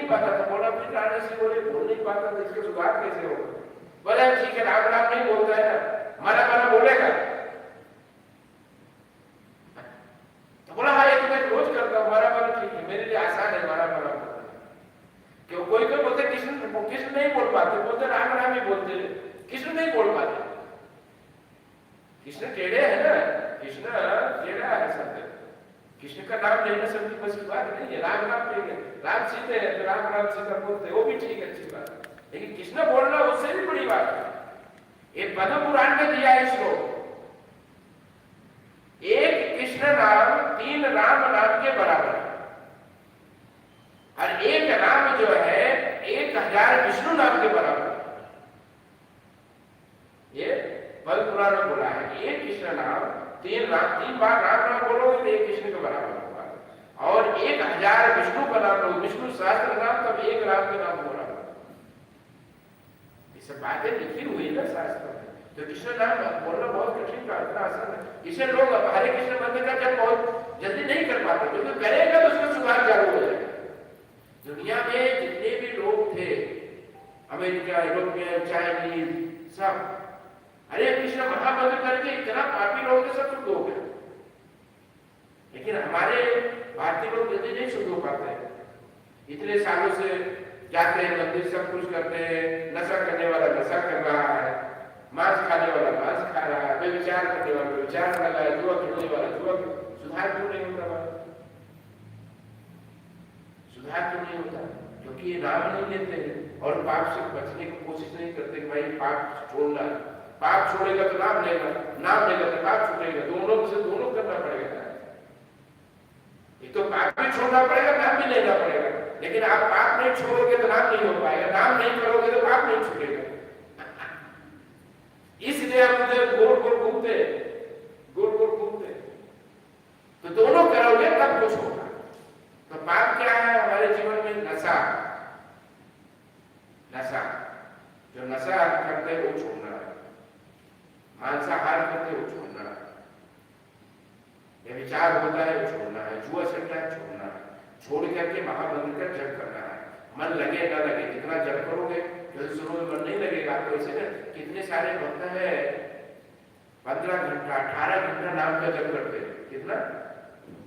नहीं पाता था, बोला फिर राणा सिंह बोले बोल नहीं पाता तो इसका सुधार कैसे होगा? बोले ठीक है, राम राम नहीं बोलता है ना, मारा मारा बोलेगा। तो बोला हाँ ये तो मैं रोज करता हूँ, मारा मारा ठीक है, मेरे लिए आसान है मारा मारा बोलना। क्यों कोई कोई बोलते कृष्ण नहीं बोल पाते, बोलते राम राम ही बोलते, कृष्ण नहीं बोल पाते। कृष्ण टेढ़े है ना, कृष्ण टेढ़ा है शब्द, कृष्ण का नाम लेना सबकी बस की बात नहीं है। राम राम ठीक है, राम सीते हैं तो राम राम सीता बोलते, वो भी ठीक है, अच्छी बात है, लेकिन कृष्ण बोलना उससे भी बड़ी बात है। ये पद्म पुराण में दिया है श्लोक, एक कृष्ण नाम 3 राम नाम के बराबर है, और एक राम जो है 1000 विष्णु नाम के बराबर है। ये पद्म पुराण में बोला है कि एक कृष्ण नाम 3 बार राम नाम बोलोगे तो एक कृष्ण के बराबर होगा, और 1000 विष्णु का नाम लो, विष्णु सहस्त्र नाम तब एक राम के नाम बोला। ये सब बातें लिखी हुई ना शास्त्र में, तो कृष्ण नाम बोलना बहुत कठिन का, इतना आसान है। इसे लोग हरे कृष्ण मंदिर का जब बहुत जल्दी नहीं कर पाते, क्योंकि करेगा तो उसका सुधार चालू हो जाएगा। दुनिया में जितने भी लोग थे, अमेरिका, यूरोपियन, चाइनीज, सब हरे कृष्ण महामंत्र करके इतना पापी लोग थे, सब शुद्ध हो गए। लेकिन हमारे भारतीय लोग जल्दी नहीं शुद्ध हो पाते, इतने सालों से जाते हैं मंदिर, सब कुछ करते हैं, नशा करने वाला नशा कर रहा है, मांस खाने वाला मांस खा रहा है, व्यभिचार करने वाला व्यभिचार कर रहा है, जुआ खेलने वाला जुआ, सुधार क्यों नहीं होता हमारा? सुधार क्यों नहीं होता? क्योंकि ये नाम नहीं लेते हैं और पाप से बचने की कोशिश नहीं करते कि भाई पाप छोड़ना, पाप छोड़ेगा तो नाम लेगा, नाम लेगा तो पाप छूटेगा, दोनों से दोनों करना पड़ेगा। एक तो पाप भी छोड़ना पड़ेगा, नाम भी लेना पड़ेगा, लेकिन आप पाप नहीं छोड़ोगे तो नाम नहीं हो पाएगा, नाम नहीं करोगे तो पाप नहीं छूटेगा। इसलिए हम उधर गोल गोल घूमते, गोल गोल घूमते, तो दोनों करोगे तब कुछ होगा। तो पाप क्या है हमारे जीवन में? नशा, नशा, जो नशा करते हैं वो छोड़ना है, मांसाहार करते हैं वो छोड़ना है, व्यभिचार होता है वो छोड़ना है, जुआ सट्टा छोड़ना है, छोड़ करके महामंत्र का जप करना है। मन लगे ना लगे, कितना जप करोगे, क्योंकि शुरू में मन नहीं लगेगा तो ऐसे ना कितने सारे भक्त है 15 घंटा 18 घंटा नाम का जप करते हैं, कितना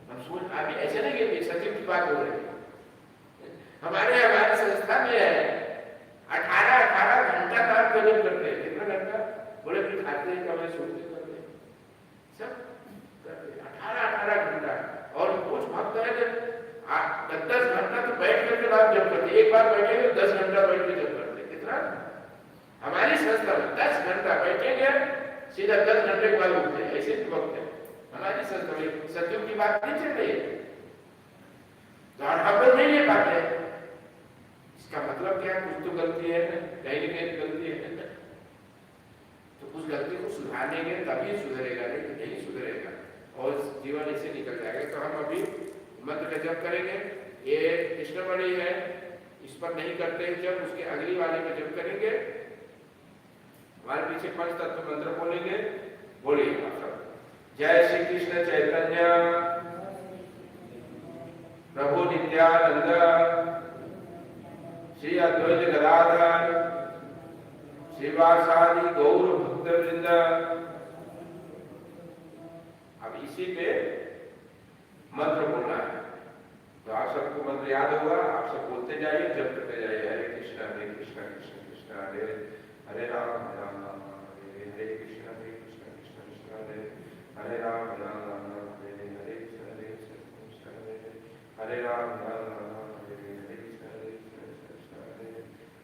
हम सोच, अभी ऐसे नहीं कि सचिव की बात हो रही है, हमारे संस्था में है 18 घंटा नाम का जप करते हैं। कितना घंटा? बोले फिर खाते हैं कभी सोचते करते सब करते 18 घंटा। और कुछ भक्त है कि 10 घंटा तो बैठ करके नाम जप करते, एक बार बैठेंगे 10 घंटा बैठ के जप करते। कितना? हमारी संस्था में 10 घंटा बैठेंगे, सीधा 10 घंटे के बाद उठते हैं, ऐसे भी वक्त है हमारी संस्था में। सत्यों की बात नहीं चल रही है, तो हम लोग नहीं ले पाते। इसका मतलब क्या? कुछ तो गलती है, कहीं न कहीं गलती है, तो उस गलती को सुधारेंगे तभी सुधरेगा, नहीं सुधरेगा और जीवन ऐसे निकल जाएगा। तो हम अभी मंत्र का जप करेंगे, ये कृष्णमणि है, इस पर नहीं करते हैं जब, उसके अगली वाले में जप करेंगे। हमारे पीछे 5 तत्व मंत्र बोलेंगे, बोलिए आप सब। जय श्री कृष्ण चैतन्य प्रभु नित्यानंद श्री अद्वैत गदाधर श्रीवासादि गौर भक्त वृंद। अब इसी पे मंत्र बोलना है, तो आप सबको मंत्र याद होगा, आप सब बोलते जाइए, जप करते जाइए। हरे कृष्ण कृष्ण कृष्ण हरे हरे राम राम राम हरे हरे कृष्ण कृष्ण कृष्ण हरे हरे राम राम राम हरे हरे कृष्ण कृष्ण हरे राम राम राम हरे हरे कृष्ण कृष्ण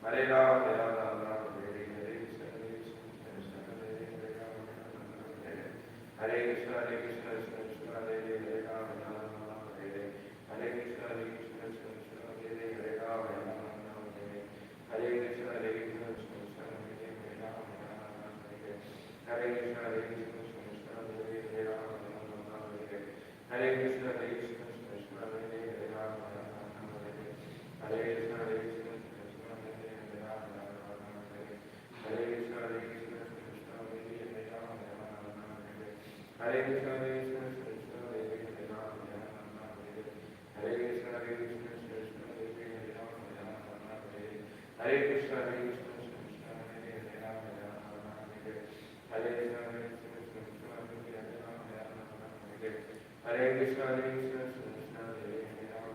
हरे राम राम राम हरे कृष्ण कृष्ण कृष्ण हरे हरे राम राम राम हरे हरे कृष्ण कृष्ण कृष्ण हरे हरे राम राम राम हरे Krishna Krishna Krishna Hare Hare Ram Ram Hare Hare Krishna Krishna Hare Hare Ram Ram Hare Hare Krishna Krishna Krishna Hare Hare Ram Ram Hare Hare Krishna Krishna Krishna Hare Hare Ram Ram Hare Hare Krishna Krishna Krishna Hare Hare Ram Ram Hare Hare Krishna Krishna Hare Hare Ram Ram Hare Hare Krishna Krishna Krishna Hare Hare Ram Hare Krishna, Hare Krishna, Krishna Krishna, Hare Hare, Hare Rama, Hare Rama, Rama Rama, Hare Krishna, Hare Krishna, Krishna Krishna, Hare Hare, Hare Rama,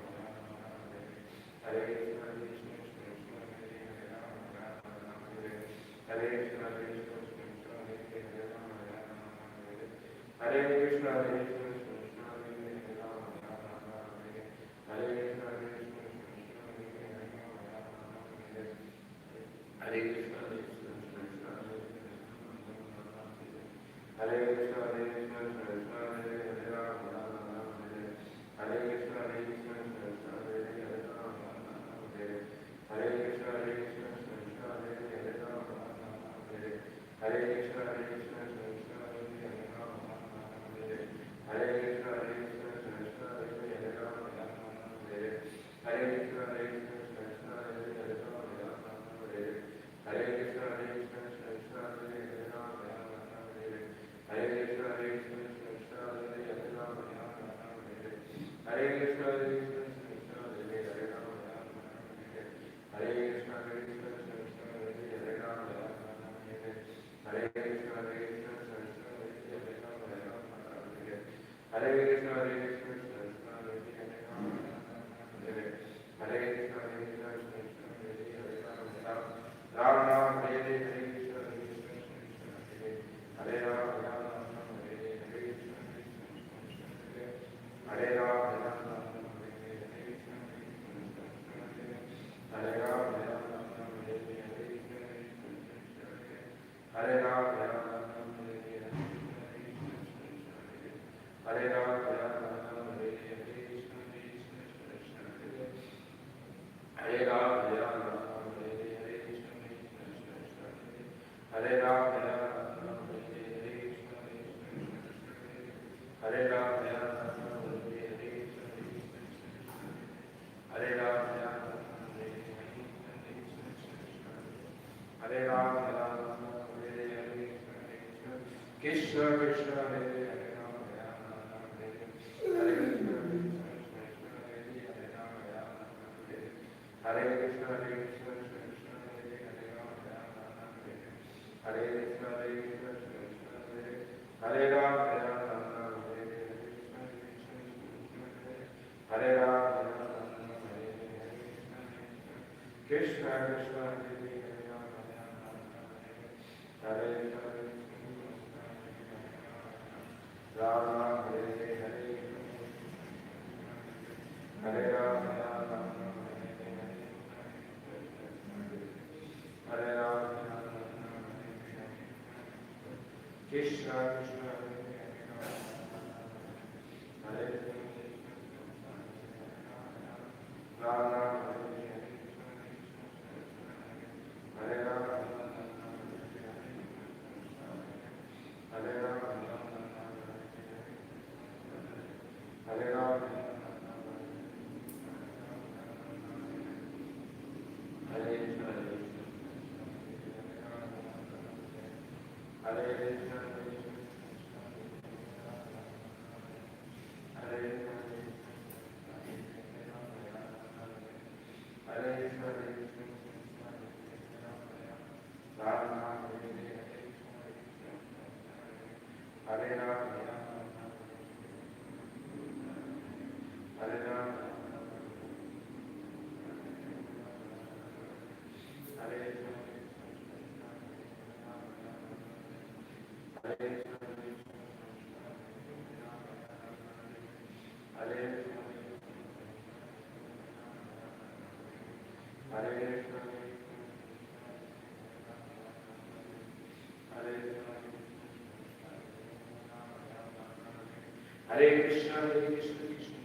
Hare Rama, Rama Rama, Hare Krishna, Hare Krishna, Krishna Krishna, Hare Hare, Hare Rama, Hare Rama, Rama Rama, Hare Krishna, Hare Krishna, Krishna Krishna, Hare Hare, Hare Rama, Hare Rama, Rama Rama, Hare Krishna, Hare Krishna, Krishna Krishna, Hare Hare, Hare Rama, Hare Rama, Rama Rama, Hare Krishna, Hare Krishna, Krishna Krishna, Hare Hare, Hare Rama, Hare Rama, Rama Rama, Hare Krishna, Hare Krishna, Krishna Krishna, Hare Hare, Hare Rama, Hare Rama, Rama Rama, Hare Krishna, Hare Krishna, Krishna Krishna, Hare Hare, Hare Krishna, Hare Krishna, Krishna Krishna, Hare Hare, Hare Rama, Rama Rama, Hare Krishna, Hare Krishna, Krishna Krishna, Hare Hare, Hare Rama, Rama Rama, Hare Krishna, Hare Krishna, Krishna Krishna, Hare Hare, Hare Rama, Rama Rama, Hare Krishna, Hare Krishna, Krishna Krishna, Hare Hare, Hare Rama, Rama Rama, Hare Krishna, Hare Krishna, Krishna Krishna, Hare Hare, Hare Rama, Rama Rama, Hare Krishna, Hare Krishna, Krishna Krishna, Hare Hare, Hare Rama, Rama Rama, Hare Krishna, Hare Krishna, Krishna Krishna, Hare Hare, Hare Rama, Rama Rama, Hare Krishna, Hare Krishna, Krishna Krishna, Hare Hare, Hare Rama, Rama Rama, Hare Krishna, Hare Krishna, Krishna Krishna, Hare Hare, Hare Rama, Rama Rama, Hare Krishna, Hare Krishna, Krishna Krishna, Hare Hare, Hare Rama, Rama Rama, Hare Krishna, Hare Krishna, Krishna Krishna, Hare Hare, Hare Rama, Rama Rama, Hare Krishna, Hare Krishna, Krishna Krishna, Hare Hare, Hare Rama, Rama Rama, Hare Krishna, Hare Krishna, Krishna Krishna, Hare Hare, Hare Rama, Rama Rama, Hare Hare, Hare Krishna, Hare Krishna, Krishna Krishna, Hare Rama, Rama Rama, Hare Hare, Hare Krishna, Hare Krishna, Krishna Krishna, Hare Rama, Rama Rama, Hare Hare, Hare Krishna, Hare Krishna, Hare Rama, Rama Rama, Hare Hare, Hare Krishna, Hare Krishna, Hare Rama, Rama Rama, Hare Hare, Hare Krishna, Hare Krishna, Hare Rama, Rama Rama, Hare Hare, Hare Krishna, Hare Krishna, Hare Rama, Rama Rama, Hare Hare, Hare Krishna, Hare Krishna, Hare Rama, Rama Rama, Hare Hare, Hare Krishna, Hare Rama, Rama Rama, Hare Hare, Hare Krishna, Hare Rama, Rama Rama, Hare Hare, Hare Rama, Rama Rama, Hare Hare, Hare Krishna, Krishna Krishna, Hare Hare, Hare Rama, Rama Rama, Hare Hare, Hare Krishna, Krishna Krishna, Hare Hare, Hare Rama, Rama Rama, Hare Krishna, Hare Krishna, Krishna Krishna, Hare Hare, Hare Rama, Rama Rama, Hare Krishna, Hare Krishna, Krishna Krishna, Hare Rama, Rama Rama, Hare Hare, Hare Rama, Rama Rama, Hare Hare, Krishna Krishna, Hare Hare, Hare Rama, Rama Rama, Hare Krishna, Rama, Hare Hare, Hare Rama, Rama Rama, Hare Rama, Krishna Krishna, Hare Hare, Rama, Hare Rama, Hare Rama, Hare Rama, Hare Krishna, Hare Krishna, Hare Krishna, Hare Krishna, Rama, Hare Rama, Hare Rama, Hare Krishna, Hare Krishna, Hare Krishna, Hare Krishna, Hare Krishna, Hare Krishna, Hare Krishna, Krishna Krishna,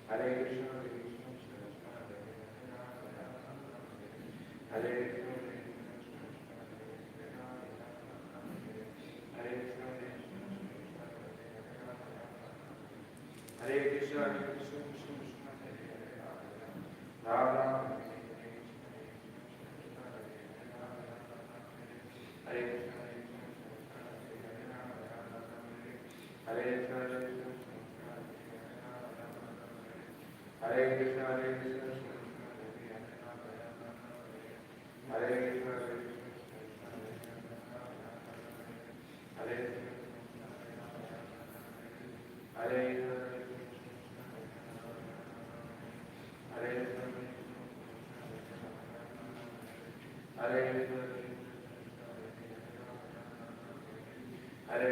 Hare Krishna, Hare Krishna, Hare Krishna, Hare Krishna, Hare Krishna, Hare Krishna, Krishna Krishna, Rama Rama, Hare Krishna, Hare Krishna, Hare Krishna, Hare Krishna, Hare Krishna, हरे कृष्ण हरे हरे हरे हरे हरे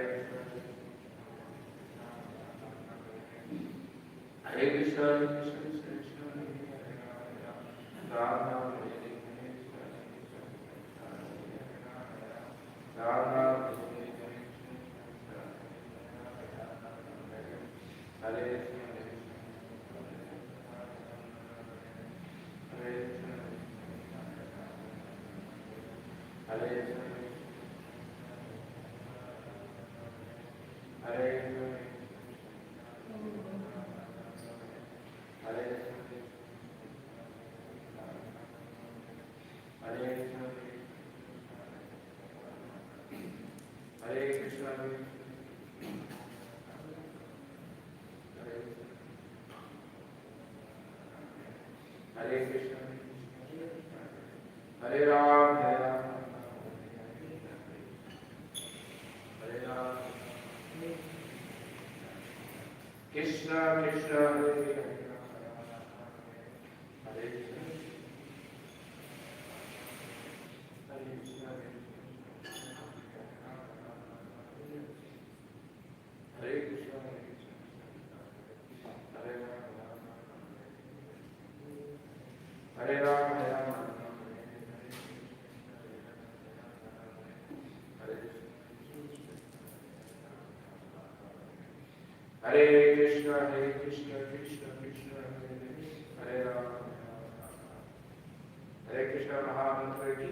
हरे कृष्ण राम राम राम राम हरे हरे हरे हरे हरे हरे हरे कृष्ण हरे कृष्ण हरे राम हरे राम कृष्ण कृष्ण हरे हरे हरे कृष्ण हरे हरे राम हरे कृष्ण कृष्ण कृष्ण हरे राम हरे कृष्ण महामंत्र की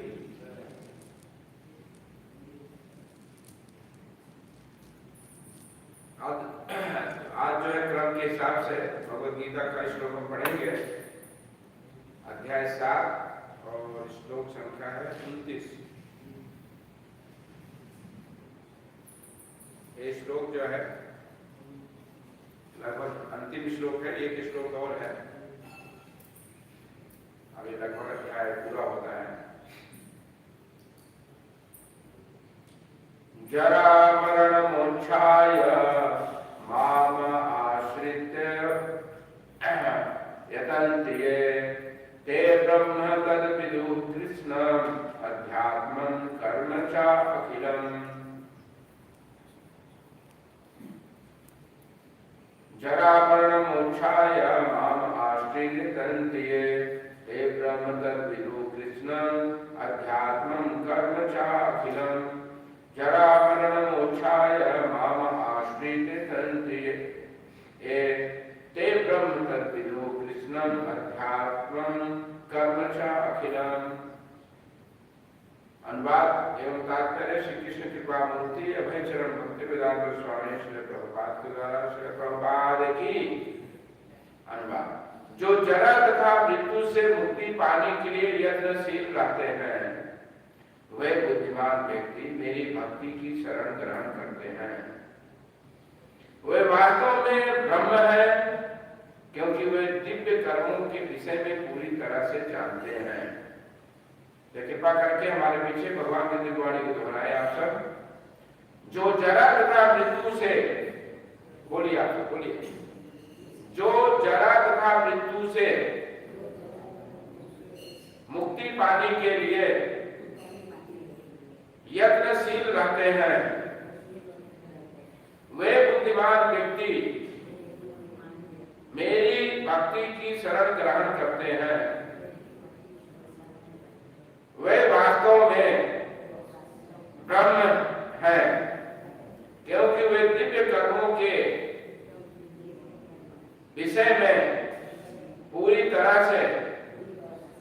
आज जो है क्रम के हिसाब से भगवद गीता का श्लोक हम पढ़ेंगे। अध्याय 7 और श्लोक संख्या है 29। ये श्लोक जो है लगभग अंतिम श्लोक है। एक श्लोक और है, अभी लगभग अध्याय पूरा होता है। जरा मरण मोक्षाय माम आश्रित्य यतन्ति ये ते ब्रह्म तद विदुः कृष्णम् अध्यात्मं कर्म च अखिलम्। जरा मरण मोक्षाय माम आश्रित्य यतन्ति ये ते ब्रह्म तद विदुः कृष्णम् अध्यात्मं कर्म च अखिलम्। जरा मरण मोक्षाय माम आश्रित्य यतन्ति ये ते ब्रह्म तद विदुः कृष्णम् अध्यात्मं कर्म च अखिलम्। अनुवाद एवं तात्पर्य श्री कृष्ण कृपा मूर्ति अभय चरण भक्तिवेदांत स्वामी श्री प्रभुपाद के द्वारा श्री प्रभुपाद की। अनुवाद जो जरा तथा मृत्यु से मुक्ति पाने के लिए यत्नशील रहते हैं वे बुद्धिमान व्यक्ति मेरी भक्ति की शरण ग्रहण करते हैं। वे वास्तव में ब्रह्म है क्योंकि वे दिव्य कर्मों के विषय में पूरी तरह से जानते हैं। तो कृपा करके हमारे पीछे भगवान की दिव्यवाणी को दोहराए आप सब। जो जरा तथा मृत्यु से, बोलिए आप सब बोलिए, जो जरा तथा मृत्यु से मुक्ति पाने के लिए यत्नशील रहते हैं वे बुद्धिमान व्यक्ति मेरी भक्ति की शरण ग्रहण करते हैं। वे वास्तव में ब्रह्म है क्योंकि वे दिव्य कर्मों के विषय में पूरी तरह से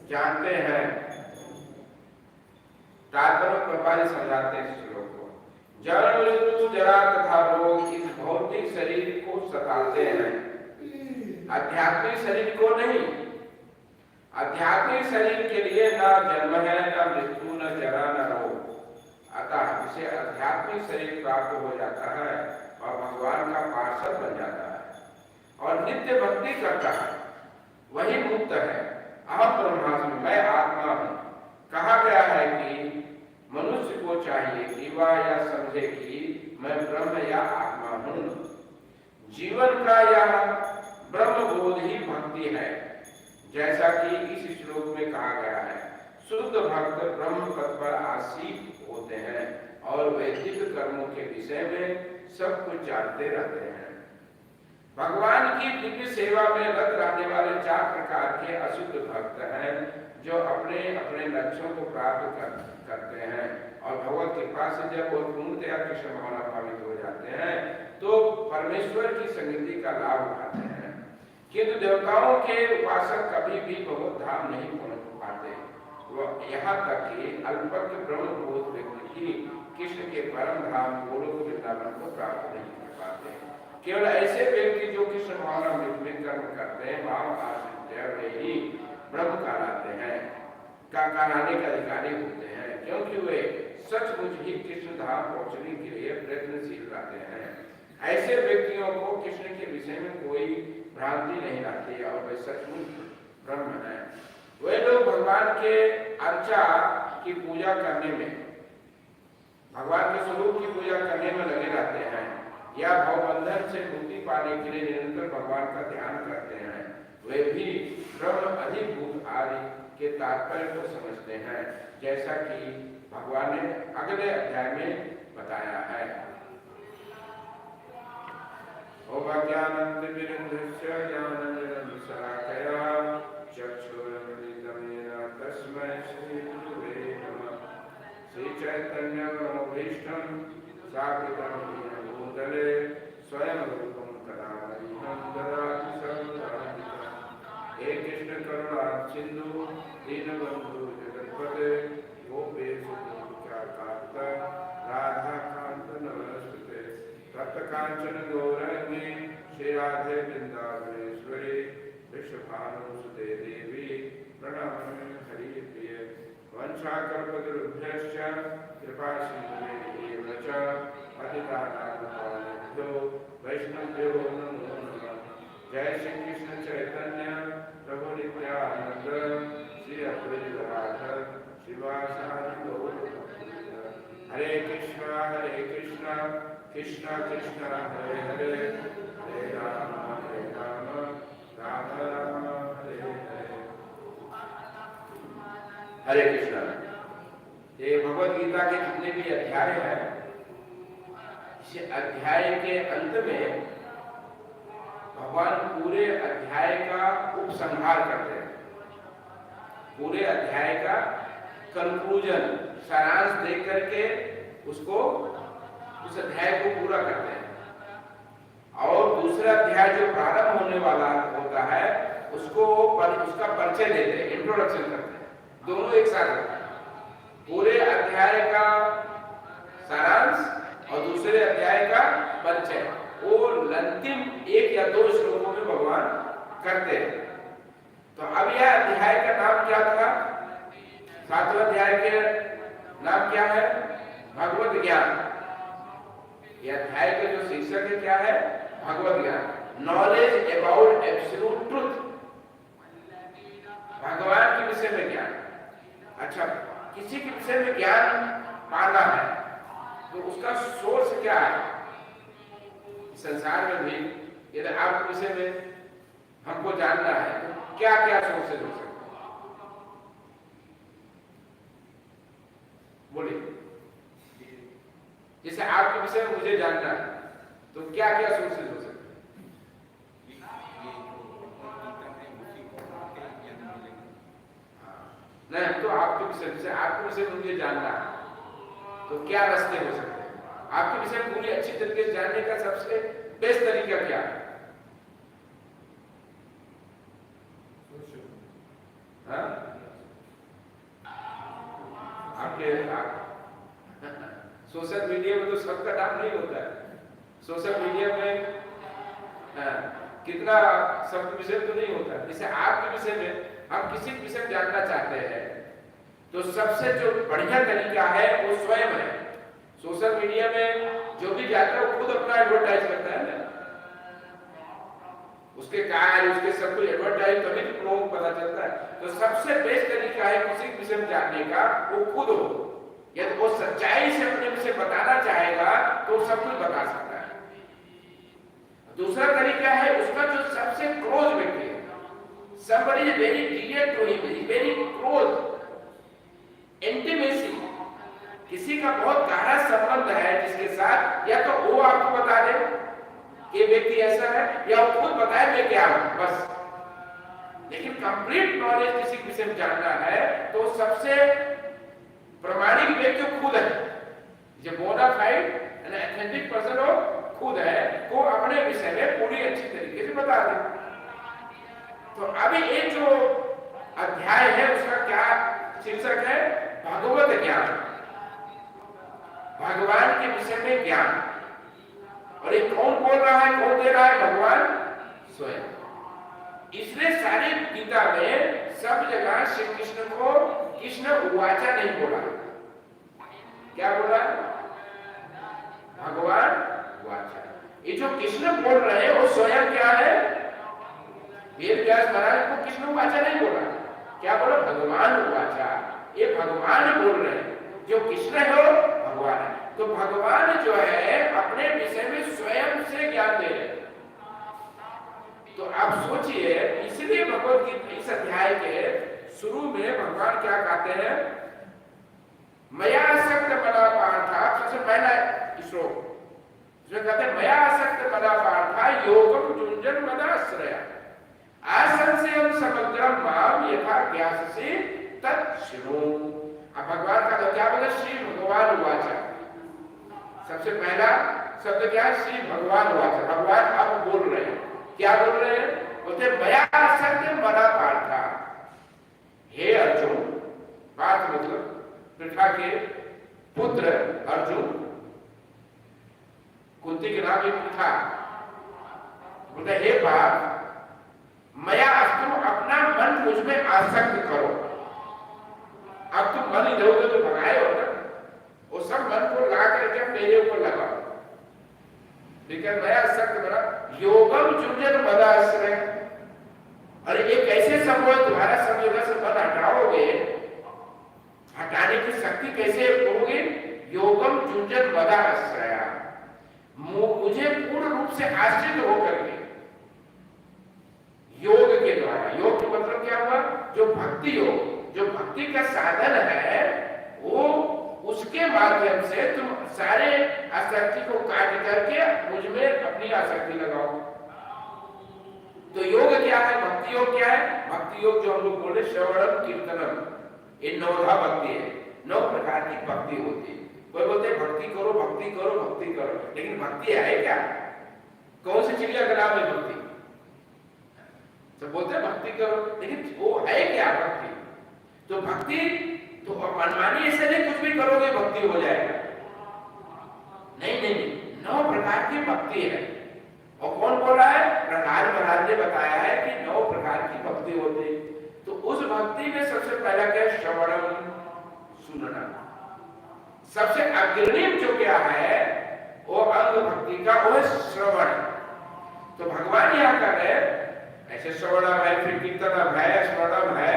जानते हैं। तात्पर्य प्रभावी समझाते हैं श्लोक को। जन्म मृत्यु जरा तथा रोग इस भौतिक शरीर को सताते हैं, आध्यात्मिक शरीर को नहीं। आध्यात्मिक शरीर के लिए न जन्म है, न मृत्यु, न जरा, न रोग। अतः इसे आध्यात्मिक शरीर प्राप्त हो जाता है और भगवान का पार्षद बन जाता है और नित्य भक्ति करता है, वही मुक्त है। अहम ब्रह्मास्मि, मैं आत्मा हूँ। कहा गया जीवन का यह ब्रह्मबोध ही भक्ति है, जैसा कि इस श्लोक में कहा गया है। शुद्ध भक्त ब्रह्म पद पर आसीन होते हैं और वैदिक कर्मों के विषय में सब कुछ जानते रहते हैं। भगवान की दिव्य सेवा में रत रहने वाले 4 प्रकार के अशुद्ध भक्त हैं, जो अपने अपने लक्ष्यों को प्राप्त करते हैं और भगवत कृपा से जब वो पूर्णतया कृष्ण भावना भावित हो जाते हैं तो परमेश्वर की संगति का लाभ उठाते हैं। किंतु देवताओं के उपासक कभी भी भगवत धाम नहीं पहुंच पाते। वह यहाँ तक कि अल्पज्ञ ब्रह्मबोध व्यक्ति भी कृष्ण के परम धाम गोलोक वृंदावन को प्राप्त नहीं कर पाते। केवल ऐसे व्यक्ति जो कृष्ण भावना में कर्म करते हैं, भाव आश्रित ही ब्रह्म कहलाते हैं, कहलाने के अधिकारी होते हैं, क्योंकि वे सचमुच ही कृष्ण धाम पहुंचने के लिए प्रयत्नशील रहते हैं। ऐसे व्यक्तियों को कृष्ण के विषय में कोई भ्रांति नहीं रहती और वे सचमुच ब्रह्म है। वे लोग भगवान के अर्चा की पूजा करने में, भगवान के स्वरूप की पूजा करने में लगे रहते हैं या भवबंधन से मुक्ति पाने के लिए निरंतर भगवान का ध्यान करते हैं, वे भी ब्रह्म अधिभूत आदि के तात्पर्य को समझते हैं, जैसा कि भगवान ने अगले अध्याय में बताया है। तस्मै श्री गुरुवे नमः। श्री चैतन्य मनोभीष्टं स्थापितं येन भूतले स्वयं रूपं कदा मह्यं ददाति सर्वकारणं। हे कृष्ण करुणा सिंधु दीनबंधु जगत्पते गोपेश गोपिकाकांत राधाकांत नमस्ते। तप्तकांचन गौरांगी श्री राधे वृंदावनेश्वरी विश्वभानुसुते देवी प्रणमामि हरिप्रिये। वंशाकल्पतरुभ्यश्च कृपा सिन्धुभ्यो च पतितानां पावनेभ्यो वैष्णवेभ्यो नमो नमः। जय श्री कृष्ण चैतन्य प्रभु नित्यानंद श्री अद्वैत गदाधर श्रीवासादि गौर भक्तवृंद। हरे कृष्णा कृष्णा कृष्णा हरे हरे, हरे राम राम राम हरे हरे। हरे कृष्णा। ये भगवद गीता के जितने भी अध्याय हैं, इस अध्याय के अंत में भगवान पूरे अध्याय का उपसंहार करते हैं, पूरे अध्याय का कंक्लूजन, सारांश देख करके उसको, उस अध्याय को पूरा करते हैं। और दूसरा अध्याय जो प्रारंभ होने वाला होता है उसको उसका परिचय देते हैं, इंट्रोडक्शन करते हैं, दोनों एक साथ होता है। पूरे अध्याय का सारांश और दूसरे अध्याय का परिचय, वो अंतिम 1 या 2 श्लोकों में भगवान करते हैं। तो अब यह अध्याय का नाम क्या था? 7वें अध्याय के नाम क्या है? भगवत ज्ञान। यह अध्याय का जो शीर्षक है क्या है? भगवत ज्ञान, नॉलेज अबाउट एब्सोल्यूट ट्रुथ, भगवान के विषय में ज्ञान। अच्छा, किसी के विषय में ज्ञान पाना है तो उसका सोर्स क्या है? संसार में भी यदि आपके विषय में हमको जानना है तो क्या क्या सोर्सेज हो सकते हैं? बोलिए। जैसे आपके विषय में मुझे जानना है तो क्या क्या सोर्सेज हो सकते हैं? नहीं, हम तो आपके विषय से, आपके विषय में मुझे जानना है तो क्या रास्ते हो सकते हैं? आपके विषय में मुझे अच्छी तरीके से जानने का सबसे बेस्ट तरीका क्या है? आपके सोशल मीडिया में तो सबका नाम नहीं होता है। सोशल मीडिया में कितना सबके विषय तो नहीं होता। जैसे आपके विषय में हम किसी विषय में जानना चाहते हैं तो सबसे जो बढ़िया तरीका है वो स्वयं है। सोशल मीडिया में जो भी जाता है वो खुद अपना एडवर्टाइज करता है ना, उसके कार्य, उसके सब कुछ एडवर्टाइज, तभी तो लोगों को पता चलता है। तो सबसे बेस्ट तरीका है किसी विषय में जानने का, वो खुद हो। यदि वो सच्चाई से अपने विषय बताना चाहेगा तो सब कुछ बता सकता है। दूसरा तरीका है उसका जो सबसे क्लोज व्यक्ति है, somebody is very dear to him, very close, intimacy, किसी का बहुत गहरा संबंध है जिसके साथ, या तो वो आपको बता दे कि व्यक्ति ऐसा है, या वो खुद बताए मैं क्या हूं, बस। लेकिन कंप्लीट नॉलेज किसी विषय में जानना है तो सबसे प्रामाणिक व्यक्ति खुद है, जो बोनाफाइड एंड ऑथेंटिक पर्सन हो खुद है, को अपने विषय में पूरी अच्छी तरीके से बता दे। तो अभी ये जो अध्याय है उसका क्या शीर्षक है? भगवत ज्ञान, भगवान के विषय में ज्ञान। और ये कौन बोल रहा है, कौन दे रहा है? भगवान स्वयं। इसलिए सारी गीता में सब जगह श्री कृष्ण को कृष्ण उवाचा नहीं बोला, क्या बोला? भगवान उवाचा। ये जो कृष्ण बोल रहे हैं वो स्वयं क्या है? वेद व्यास महाराज को कृष्ण उवाचा नहीं बोला, क्या बोला? भगवान उवाचा। ये भगवान बोल रहे हैं, जो कृष्ण है वो भगवान है। तो भगवान जो है अपने विषय में स्वयं से ज्ञान दे रहे हैं। तो आप सोचिए, इसलिए भगवत गीता इस अध्याय के शुरू में भगवान क्या कहते हैं? मया आसक्त मना पार्था, सबसे पहला श्लोक जो कहते हैं मया आसक्त मना पार्था योगम जुंजन मदाश्रया आसंशयम समग्रम माम यथा ज्ञाससि तच्छृणु। अब भगवान का तो क्या बोला? श्री भगवान उवाचा। सबसे पहला शब्द क्या है? श्री भगवान उवाचा। भगवान अब बोल रहे हैं, क्या बोल रहे हैं? बोलते मया आसक्त मना पार्था, हे अर्जुन, पार्थ मतलब पृथा के पुत्र अर्जुन, कुंती के नाम एक था। बोलते हे पार्थ, मया तुम अपना मन मुझ में आसक्त करो। अब तुम मन इधर उधर तो भगाए हो ना, वो सब मन को लगा करके मेरे ऊपर लगाओ। लेकिन मैं आसक्त बना योगम जुंजन मदाश्रय। अरे ये कैसे संभव है? तुम्हारा संयोग से मन हटाओगे, हटाने की शक्ति कैसे होगी? योगम जुंजन मदाश्रय, मुझे पूर्ण रूप से आश्रित होकर के योग के द्वारा। योग का मतलब क्या हुआ? जो भक्ति योग, जो भक्ति का साधन है, वो उसके माध्यम से तुम सारे आसक्ति को काट करके मुझ में अपनी आसक्ति लगाओ। तो योग क्या है? भक्ति योग क्या है? भक्ति योग जो हम लोग बोले श्रवणम कीर्तनम, ये नौधा भक्ति है। 9 प्रकार की भक्ति होती है। कोई बोलते भक्ति करो भक्ति करो भक्ति करो, लेकिन भक्ति है क्या? कौन सी चिड़िया का नाम है भक्ति? सब बोलते हैं भक्ति करो, लेकिन वो है क्या भक्ति? तो भक्ति तो मनमानी ऐसे नहीं कुछ भी करोगे भक्ति हो जाएगा, नहीं नहीं नहीं। 9 प्रकार की भक्ति है। और कौन बोल रहा है? प्रहलाद महाराज ने बताया है कि 9 प्रकार की भक्ति होती है। तो उस भक्ति में सबसे पहला क्या है? श्रवणम, सुनना। सबसे अग्रणी जो क्या है वो अंग भक्ति का, वो है श्रवण। तो भगवान यहाँ कर रहे हैं ऐसे श्रवणम है, फिर कीर्तनम है, स्मरणम है,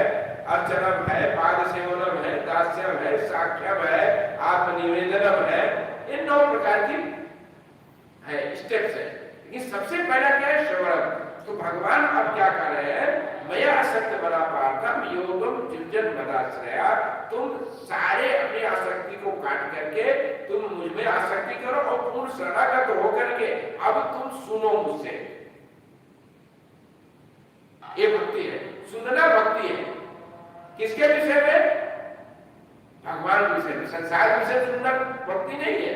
अर्चनम है, पाद सेवनम है, दास्यम है, साख्यम है, आत्मनिवेदनम है। इन 9 प्रकार की है स्टेप्स है। लेकिन सबसे पहला क्या है? श्रवणम। तो भगवान अब क्या कर रहे हैं? मया आसक्त मना पार्थम योगम जुंजन मदाश्रया। तुम सारे अपनी आसक्ति को काट करके तुम मुझ में आसक्ति करो और पूर्ण शरणागत होकर के अब तुम सुनो मुझसे। ये भक्ति है, सुनना भक्ति है। किसके विषय में? भगवान के विषय में। संसार विषय सुनना भक्ति नहीं है।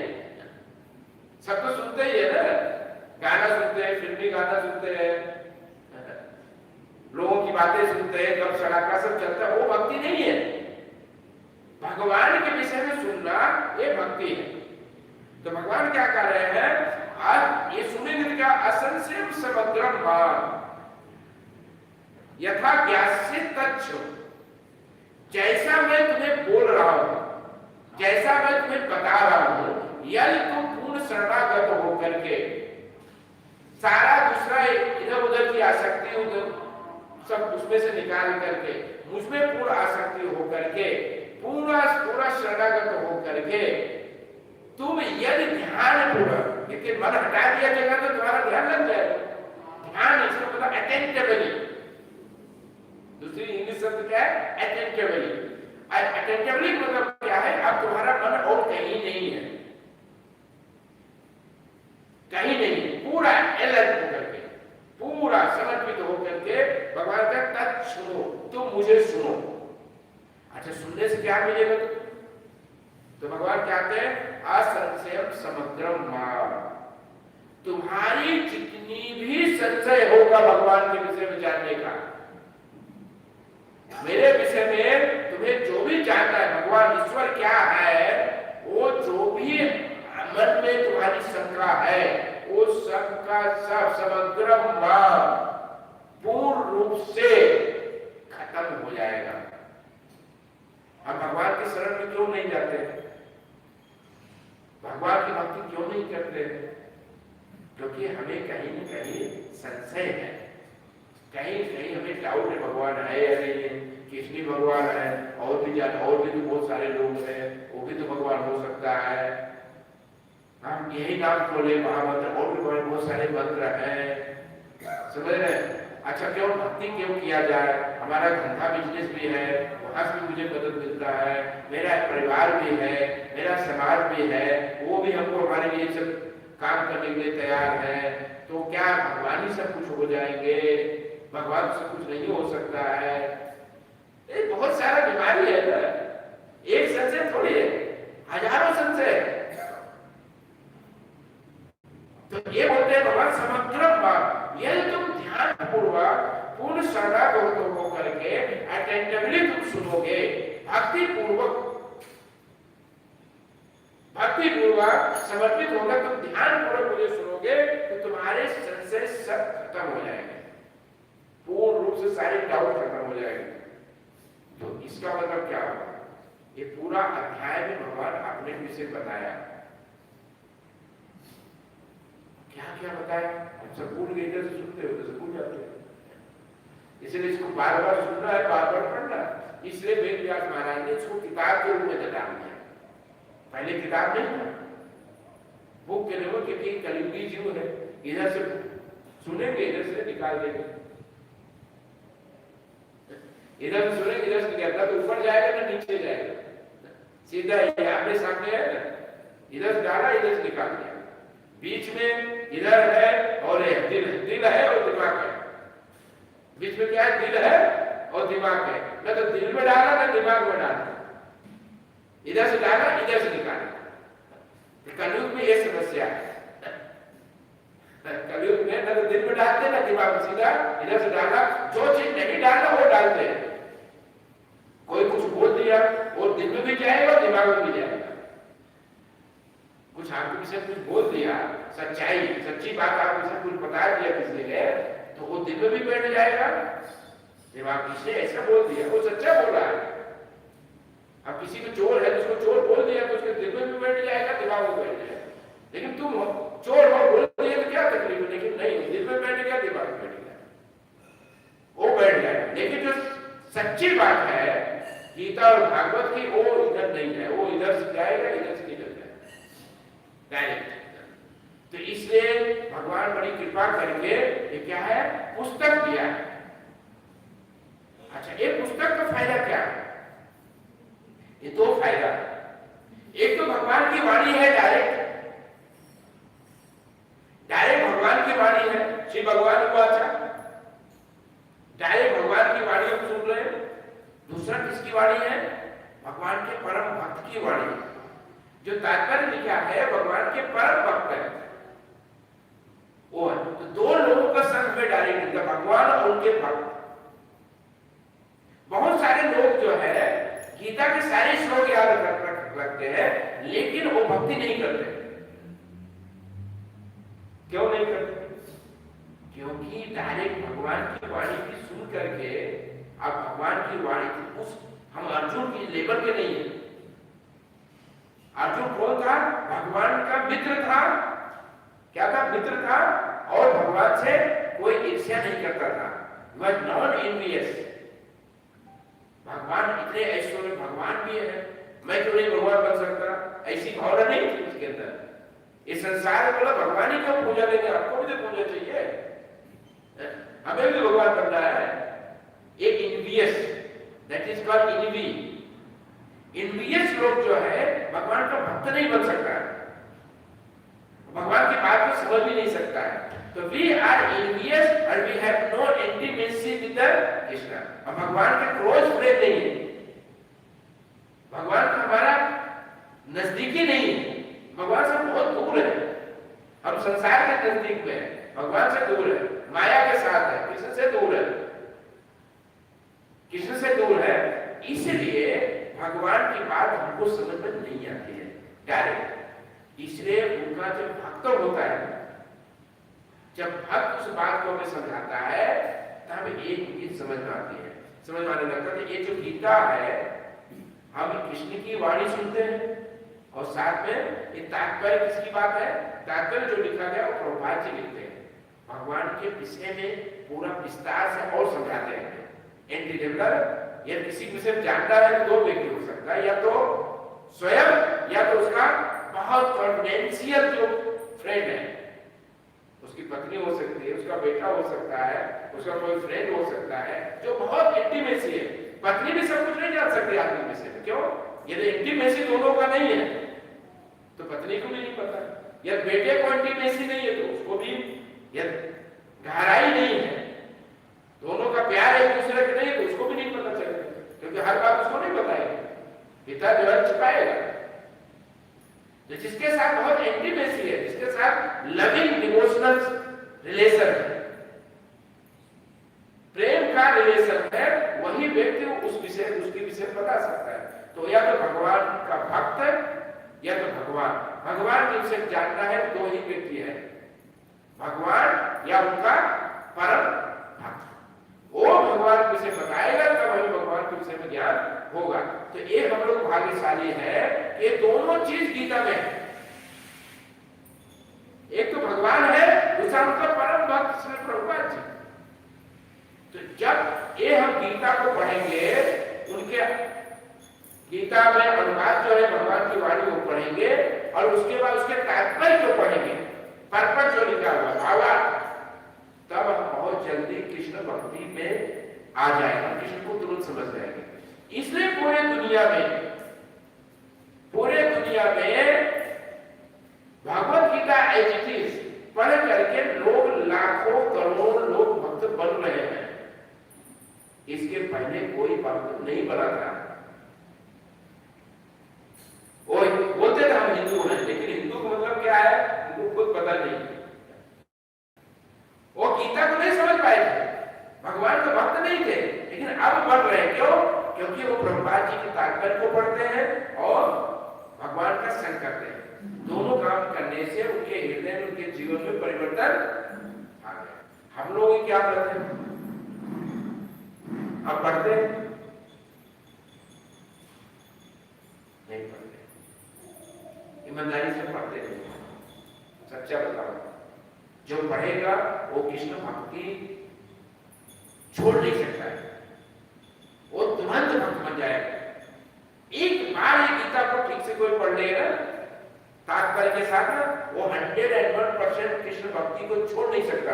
सब तो सुनते ही है ना, गाना सुनते हैं, फिल्मी गाना सुनते हैं, लोगों की बातें सुनते हैं, कब सड़ाका सब चलता है, वो भक्ति नहीं है। भगवान के विषय में सुनना ये भक्ति है। तो भगवान क्या कर रहे हैं? आज ये सुनेंगे क्या? असंशय समग्रम भाव यथा ज्ञास्य तच्छ। जैसा मैं तुम्हें बोल रहा हूं, जैसा मैं तुम्हें बता रहा हूं, यदि तुम पूर्ण शरणागत होकर के सारा दूसरा इधर उधर की आसक्ति उधर सब उसमें से निकाल करके मुझमें पूर्ण आसक्ति होकर के पूरा शरणागत होकर के तुम यदि ध्यान पूर्वक लेकिन मन हटा दिया जाएगा तो तुम्हारा ध्यान लग जाएगा। ध्यान इसको पता अटेंटिवली, दूसरी इंग्लिश शब्द क्या है? अटेंटिवली। अटेंटिवली मतलब क्या है? अब तुम्हारा मन और कहीं नहीं है, कहीं नहीं, पूरा अलर्ट होकर के, पूरा समर्पित होकर के भगवान का तत् सुनो, तुम मुझे सुनो। अच्छा, सुनने से क्या मिलेगा? तो भगवान कहते हैं असंशयम समग्रम माम, तुम्हारी जितनी भी संशय होगा भगवान के विषय में जानने का, मेरे विषय में तुम्हें जो भी जानना है भगवान ईश्वर क्या है, वो जो भी मन में तुम्हारी शंका है वो सबका सब समग्र पूर्ण रूप से खत्म हो जाएगा। हम भगवान की शरण में क्यों नहीं जाते? भगवान की भक्ति क्यों नहीं करते? क्योंकि हमें कहीं न कहीं संशय है, कहीं कहीं हमें डाउट है भगवान है या नहीं है, किसकी भगवान है, और भी तो बहुत सारे लोग हैं, वो भी तो भगवान हो सकता है। हम यही नाम खोले महामंत्र, और भी बहुत सारे मंत्र हैं, समझ रहे? अच्छा, क्यों भक्ति क्यों किया जाए? हमारा धंधा बिजनेस भी है, वहां से भी मुझे मदद मिलता है, मेरा परिवार भी है, मेरा समाज भी है, वो भी हमको हमारे लिए सब काम करने के लिए तैयार है। तो क्या भगवान ही सब कुछ हो जाएंगे? भगवान से कुछ नहीं हो सकता है। ये बहुत सारा बीमारी है ना, एक संशय थोड़ी है, हजारों संशय। तो ये बोलते हैं भगवान समग्र भाव, यदि तुम ध्यान पूर्वक पूर्ण श्रद्धा को करके अटेंटिवली तुम सुनोगे, भक्ति पूर्वक समर्पित होकर तुम ध्यान पूर्वक मुझे सुनोगे, तो तुम्हारे संशय सब खत्म हो जाएंगे, पूर्ण रूप से सारे डाउट खत्म हो जाएंगे। तो इसका मतलब क्या होगा? ये पूरा अध्याय में भगवान अपने विषय बताया, क्या क्या बताया, हम सब भूल गए, इधर से सुनते हो तो भूल जाते हैं, इसलिए इसको बार बार सुनना है, बार बार पढ़ना। इसलिए वेद व्यास महाराज ने इसको किताब के रूप में डाल दिया, पहले किताब नहीं था, बुक के लिए, क्योंकि कलियुगी जीव है, इधर से सुनेंगे इधर से निकाल देंगे, इधर से सुनेंगे इधर से निकालता तो ऊपर जाएगा ना नीचे जाएगा, सीधा आपने सामने है ना, इधर से डाला इधर से निकाल दिया, बीच में इधर है और दिल है और दिमाग है, बीच में क्या है? दिल है और दिमाग है, ना तो दिल में डाला ना दिमाग में डाला, इधर से डाला इधर से निकाला। कलयुग में ये समस्या है, कलयुग में ना तो दिल में डालते ना दिमाग में, सीधा इधर से डाला, जो चीज नहीं डालना वो डालते हैं। कोई कुछ बोल दिया वो दिल में भी जाएगा दिमाग में भी जाएगा, कुछ आपको किसी कुछ बोल दिया, सच्चाई सच्ची बात आपको किसी कुछ बता दिया किसी ने, तो वो दिल में भी बैठ जाएगा, दिमाग किसने ऐसा बोल दिया, वो सच्चा बोल रहा है। अब किसी को चोर है, उसको चोर बोल दिया तो उसके दिल में भी बैठ जाएगा, दिमाग में बैठ जाएगा। लेकिन तुम चोर हो बोल दिया तो क्या तकलीफ है? लेकिन नहीं, दिल में बैठ गया, दिमाग में बैठ गया, वो बैठ जाएगा। लेकिन जो सच्ची बात है गीता और भागवत की, वो इधर नहीं है, वो इधर से जाएगा इधर से निकल जाएगा डायरेक्ट। तो इसलिए भगवान बड़ी कृपा करके ये क्या है? पुस्तक दिया है। अच्छा, ये पुस्तक का फायदा क्या है? ये दो फायदा, एक तो भगवान की वाणी है, डायरेक्ट भगवान की वाणी है, श्री भगवान को अच्छा डायरेक्ट भगवान की वाणी हम सुन रहे हैं। दूसरा किसकी वाणी है? भगवान के परम भक्त की वाणी, जो तात्पर्य लिखा है भगवान के परम भक्त है वो है। तो दो लोगों का संग में डायरेक्ट मिलता, भगवान और उनके भक्त। बहुत सारे लोग जो है गीता के सारे श्लोक याद रखते हैं, लेकिन वो भक्ति नहीं करते। क्यों नहीं करते? क्योंकि डायरेक्ट भगवान की वाणी की सुन करके, अब भगवान की वाणी उस हम अर्जुन की लेवल के नहीं है। अर्जुन कौन था? भगवान का मित्र था। क्या था? मित्र था, और भगवान से कोई ईर्ष्या नहीं करता था, वह नॉन एनवियस। भगवान इतने ऐश्वर्य भगवान भी है, मैं क्यों नहीं भगवान बन सकता, ऐसी भावना नहीं थी उसके अंदर। इस संसार में बोला भगवान ही क्यों पूजा लेंगे, आपको भी तो पूजा चाहिए, हमें भी भगवान बनना है। एक इनवियस, दैट इज कॉल्ड इनवी, इनवियस लोग जो है भगवान का भक्त नहीं बन सकता है, भगवान की बात को समझ भी नहीं सकता है। तो we are envious and we have no intimacy with the Krishna। हम भगवान के क्लोज फ्रेंड नहीं है, भगवान का हमारा नजदीकी नहीं है, भगवान से बहुत दूर है। हम संसार के नजदीक में है, भगवान से दूर है, माया के साथ है, कृष्ण से दूर है, कृष्ण से दूर है। इसलिए भगवान की बात हमको समझ में नहीं आती है डायरेक्ट। इसलिए उनका जब भक्त होता है, जब भक्त उस बात को हमें समझाता है तब एक चीज समझ में आती है, समझ में आने लगता है। ये जो गीता है, हम कृष्ण की वाणी सुनते हैं और साथ में ये तात्पर्य किसकी बात है, तात्पर्य जो लिखा गया वो प्रभुपाद जी लिखते हैं, भगवान के विषय में पूरा विस्तार से और समझाते हैं। इन डिटेल या किसी विषय में जानता है तो दो व्यक्ति हो सकता है, या तो स्वयं या तो उसका बहुत कॉन्फिडेंशियल जो फ्रेंड है, उसकी पत्नी हो सकती है, उसका बेटा हो सकता है, उसका कोई फ्रेंड हो सकता है जो बहुत इंटीमेसी है। पत्नी भी सब कुछ नहीं जान सकती आदमी में से, क्यों? यदि इंटीमेसी दोनों का नहीं है तो पत्नी को भी नहीं पता, या बेटे को इंटीमेसी नहीं है तो उसको भी, या गहराई नहीं है, दोनों का प्यार एक दूसरे के नहीं है तो उसको भी नहीं पता चलेगा, क्योंकि हर बात उसको नहीं बताएगा, पिता जो है छिपाएगा। तो जिसके साथ बहुत इंटीमेसी है, जिसके साथ लविंग डिवोशनल रिलेशन है, प्रेम का रिलेशन है, वही व्यक्ति उस विषय, उसके विषय बता सकता है। तो या तो भगवान का भक्त है या तो भगवान के विषय जानना है, दो ही व्यक्ति है, भगवान या उनका परम भक्त। वो भगवान के विषय बताएगा तब हमें भगवान के विषय में ज्ञान होगा। तो ये हम लोग भाग्यशाली है, ये दोनों चीज गीता में है, एक तो भगवान है, दूसरा उनका परम भक्त श्री प्रभुपाद जी। तो जब ये हम गीता को पढ़ेंगे, उनके गीता में अनुवाद जो है भगवान की वाणी को पढ़ेंगे और उसके बाद उसके तात्पर्य को पढ़ेंगे, पर्पस जो लिखा हुआ भावार्थ, तब हम बहुत जल्दी कृष्ण भक्ति में आ जाएगा, कृष्ण को तुरंत समझ जाएंगे। इसलिए पूरे दुनिया में Bhagavad Gita as it is पढ़ करके लोग लाखों करोड़ लोग भक्त बन रहे हैं। इसके पहले कोई भक्त नहीं बना था। वो बोलते थे हम हिंदू हैं, लेकिन हिंदू का मतलब क्या है उनको खुद पता नहीं, वो गीता को नहीं समझ पाए थे, भगवान के भक्त नहीं थे, लेकिन अब बढ़ रहे हैं। क्यों? क्योंकि वो प्रभुपाद जी के तात्पर्य को पढ़ते हैं और भगवान का संग करते हैं। दोनों काम करने से उनके हृदय में, उनके जीवन में परिवर्तन आ गया। हम लोग क्या करते हैं, अब पढ़ते नहीं पढ़ते, ईमानदारी से पढ़ते नहीं, सच्चा बताओ। जो पढ़ेगा वो कृष्ण भक्ति छोड़ नहीं सकता है, वो तुरंत भक्त बन जाएगा। एक बार ये गीता को ठीक से कोई पढ़ लेगा तात्पर्य के साथ ना, वो 101% कृष्ण भक्ति को छोड़ नहीं सकता,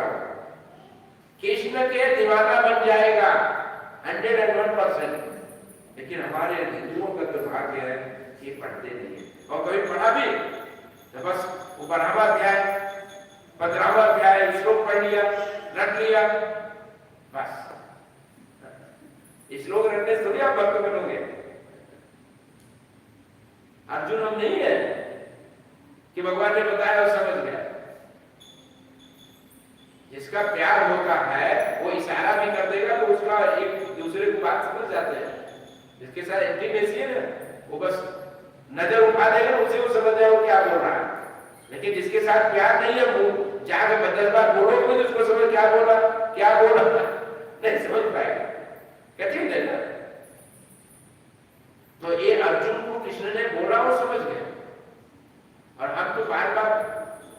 कृष्ण के दीवाना बन जाएगा 101%। लेकिन हमारे हिंदुओं का दुर्भाग्य है कि पढ़ते नहीं है, और कभी पढ़ा भी तो बस वो 12वां अध्याय 15वां अध्याय श्लोक पढ़ लिया, रट लिया, बस। श्लोक रटने से थोड़ी आप भक्त बनोगे। अर्जुन हम नहीं है कि भगवान ने बताया और समझ गया। जिसका प्यार होता है वो इशारा भी कर देगा तो उसका एक दूसरे को बात समझ जाते हैं। जिसके साथ इंटीमेसी है ना, वो बस नजर उठा देगा, उसे वो समझ जाएगा वो क्या बोल रहा है। लेकिन जिसके साथ प्यार नहीं है, वो जाकर 10 बार बोलोगे तो उसको समझ क्या बोला नहीं समझ पाएगा, कठिन है ना। तो ये अर्जुन को कृष्ण ने बोला वो समझ गया, और हम तो बार बार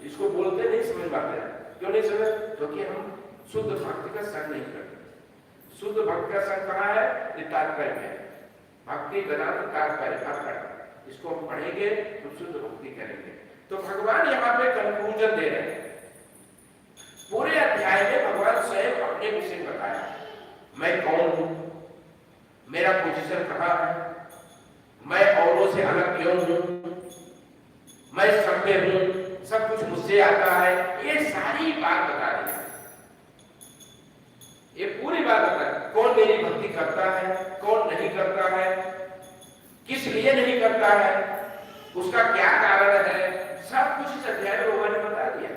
इसको बोलते नहीं समझ पाते हैं। क्यों नहीं समझ? क्योंकि हम शुद्ध भक्ति का संग नहीं करते। शुद्ध भक्ति का संग कहाँ है? ये तात्पर्य में। भक्ति वेदांत तात्पर्य, इसको हम पढ़ेंगे तो शुद्ध भक्ति करेंगे। तो भगवान यहाँ पे कंक्लूजन दे रहे हैं। पूरे अध्याय में भगवान स्वयं अपने विषय बताया, मैं कौन हूं, मेरा पोजीशन कहां है, मैं औरों से अलग क्यों हूं, मैं सब में हूं, सब कुछ मुझसे आता है, ये सारी बात बता दी। ये पूरी बात बता दी। कौन मेरी भक्ति करता है, कौन नहीं करता है, किस लिए नहीं करता है, उसका क्या कारण है, सब कुछ इस अध्याय में भगवान ने बता दिया।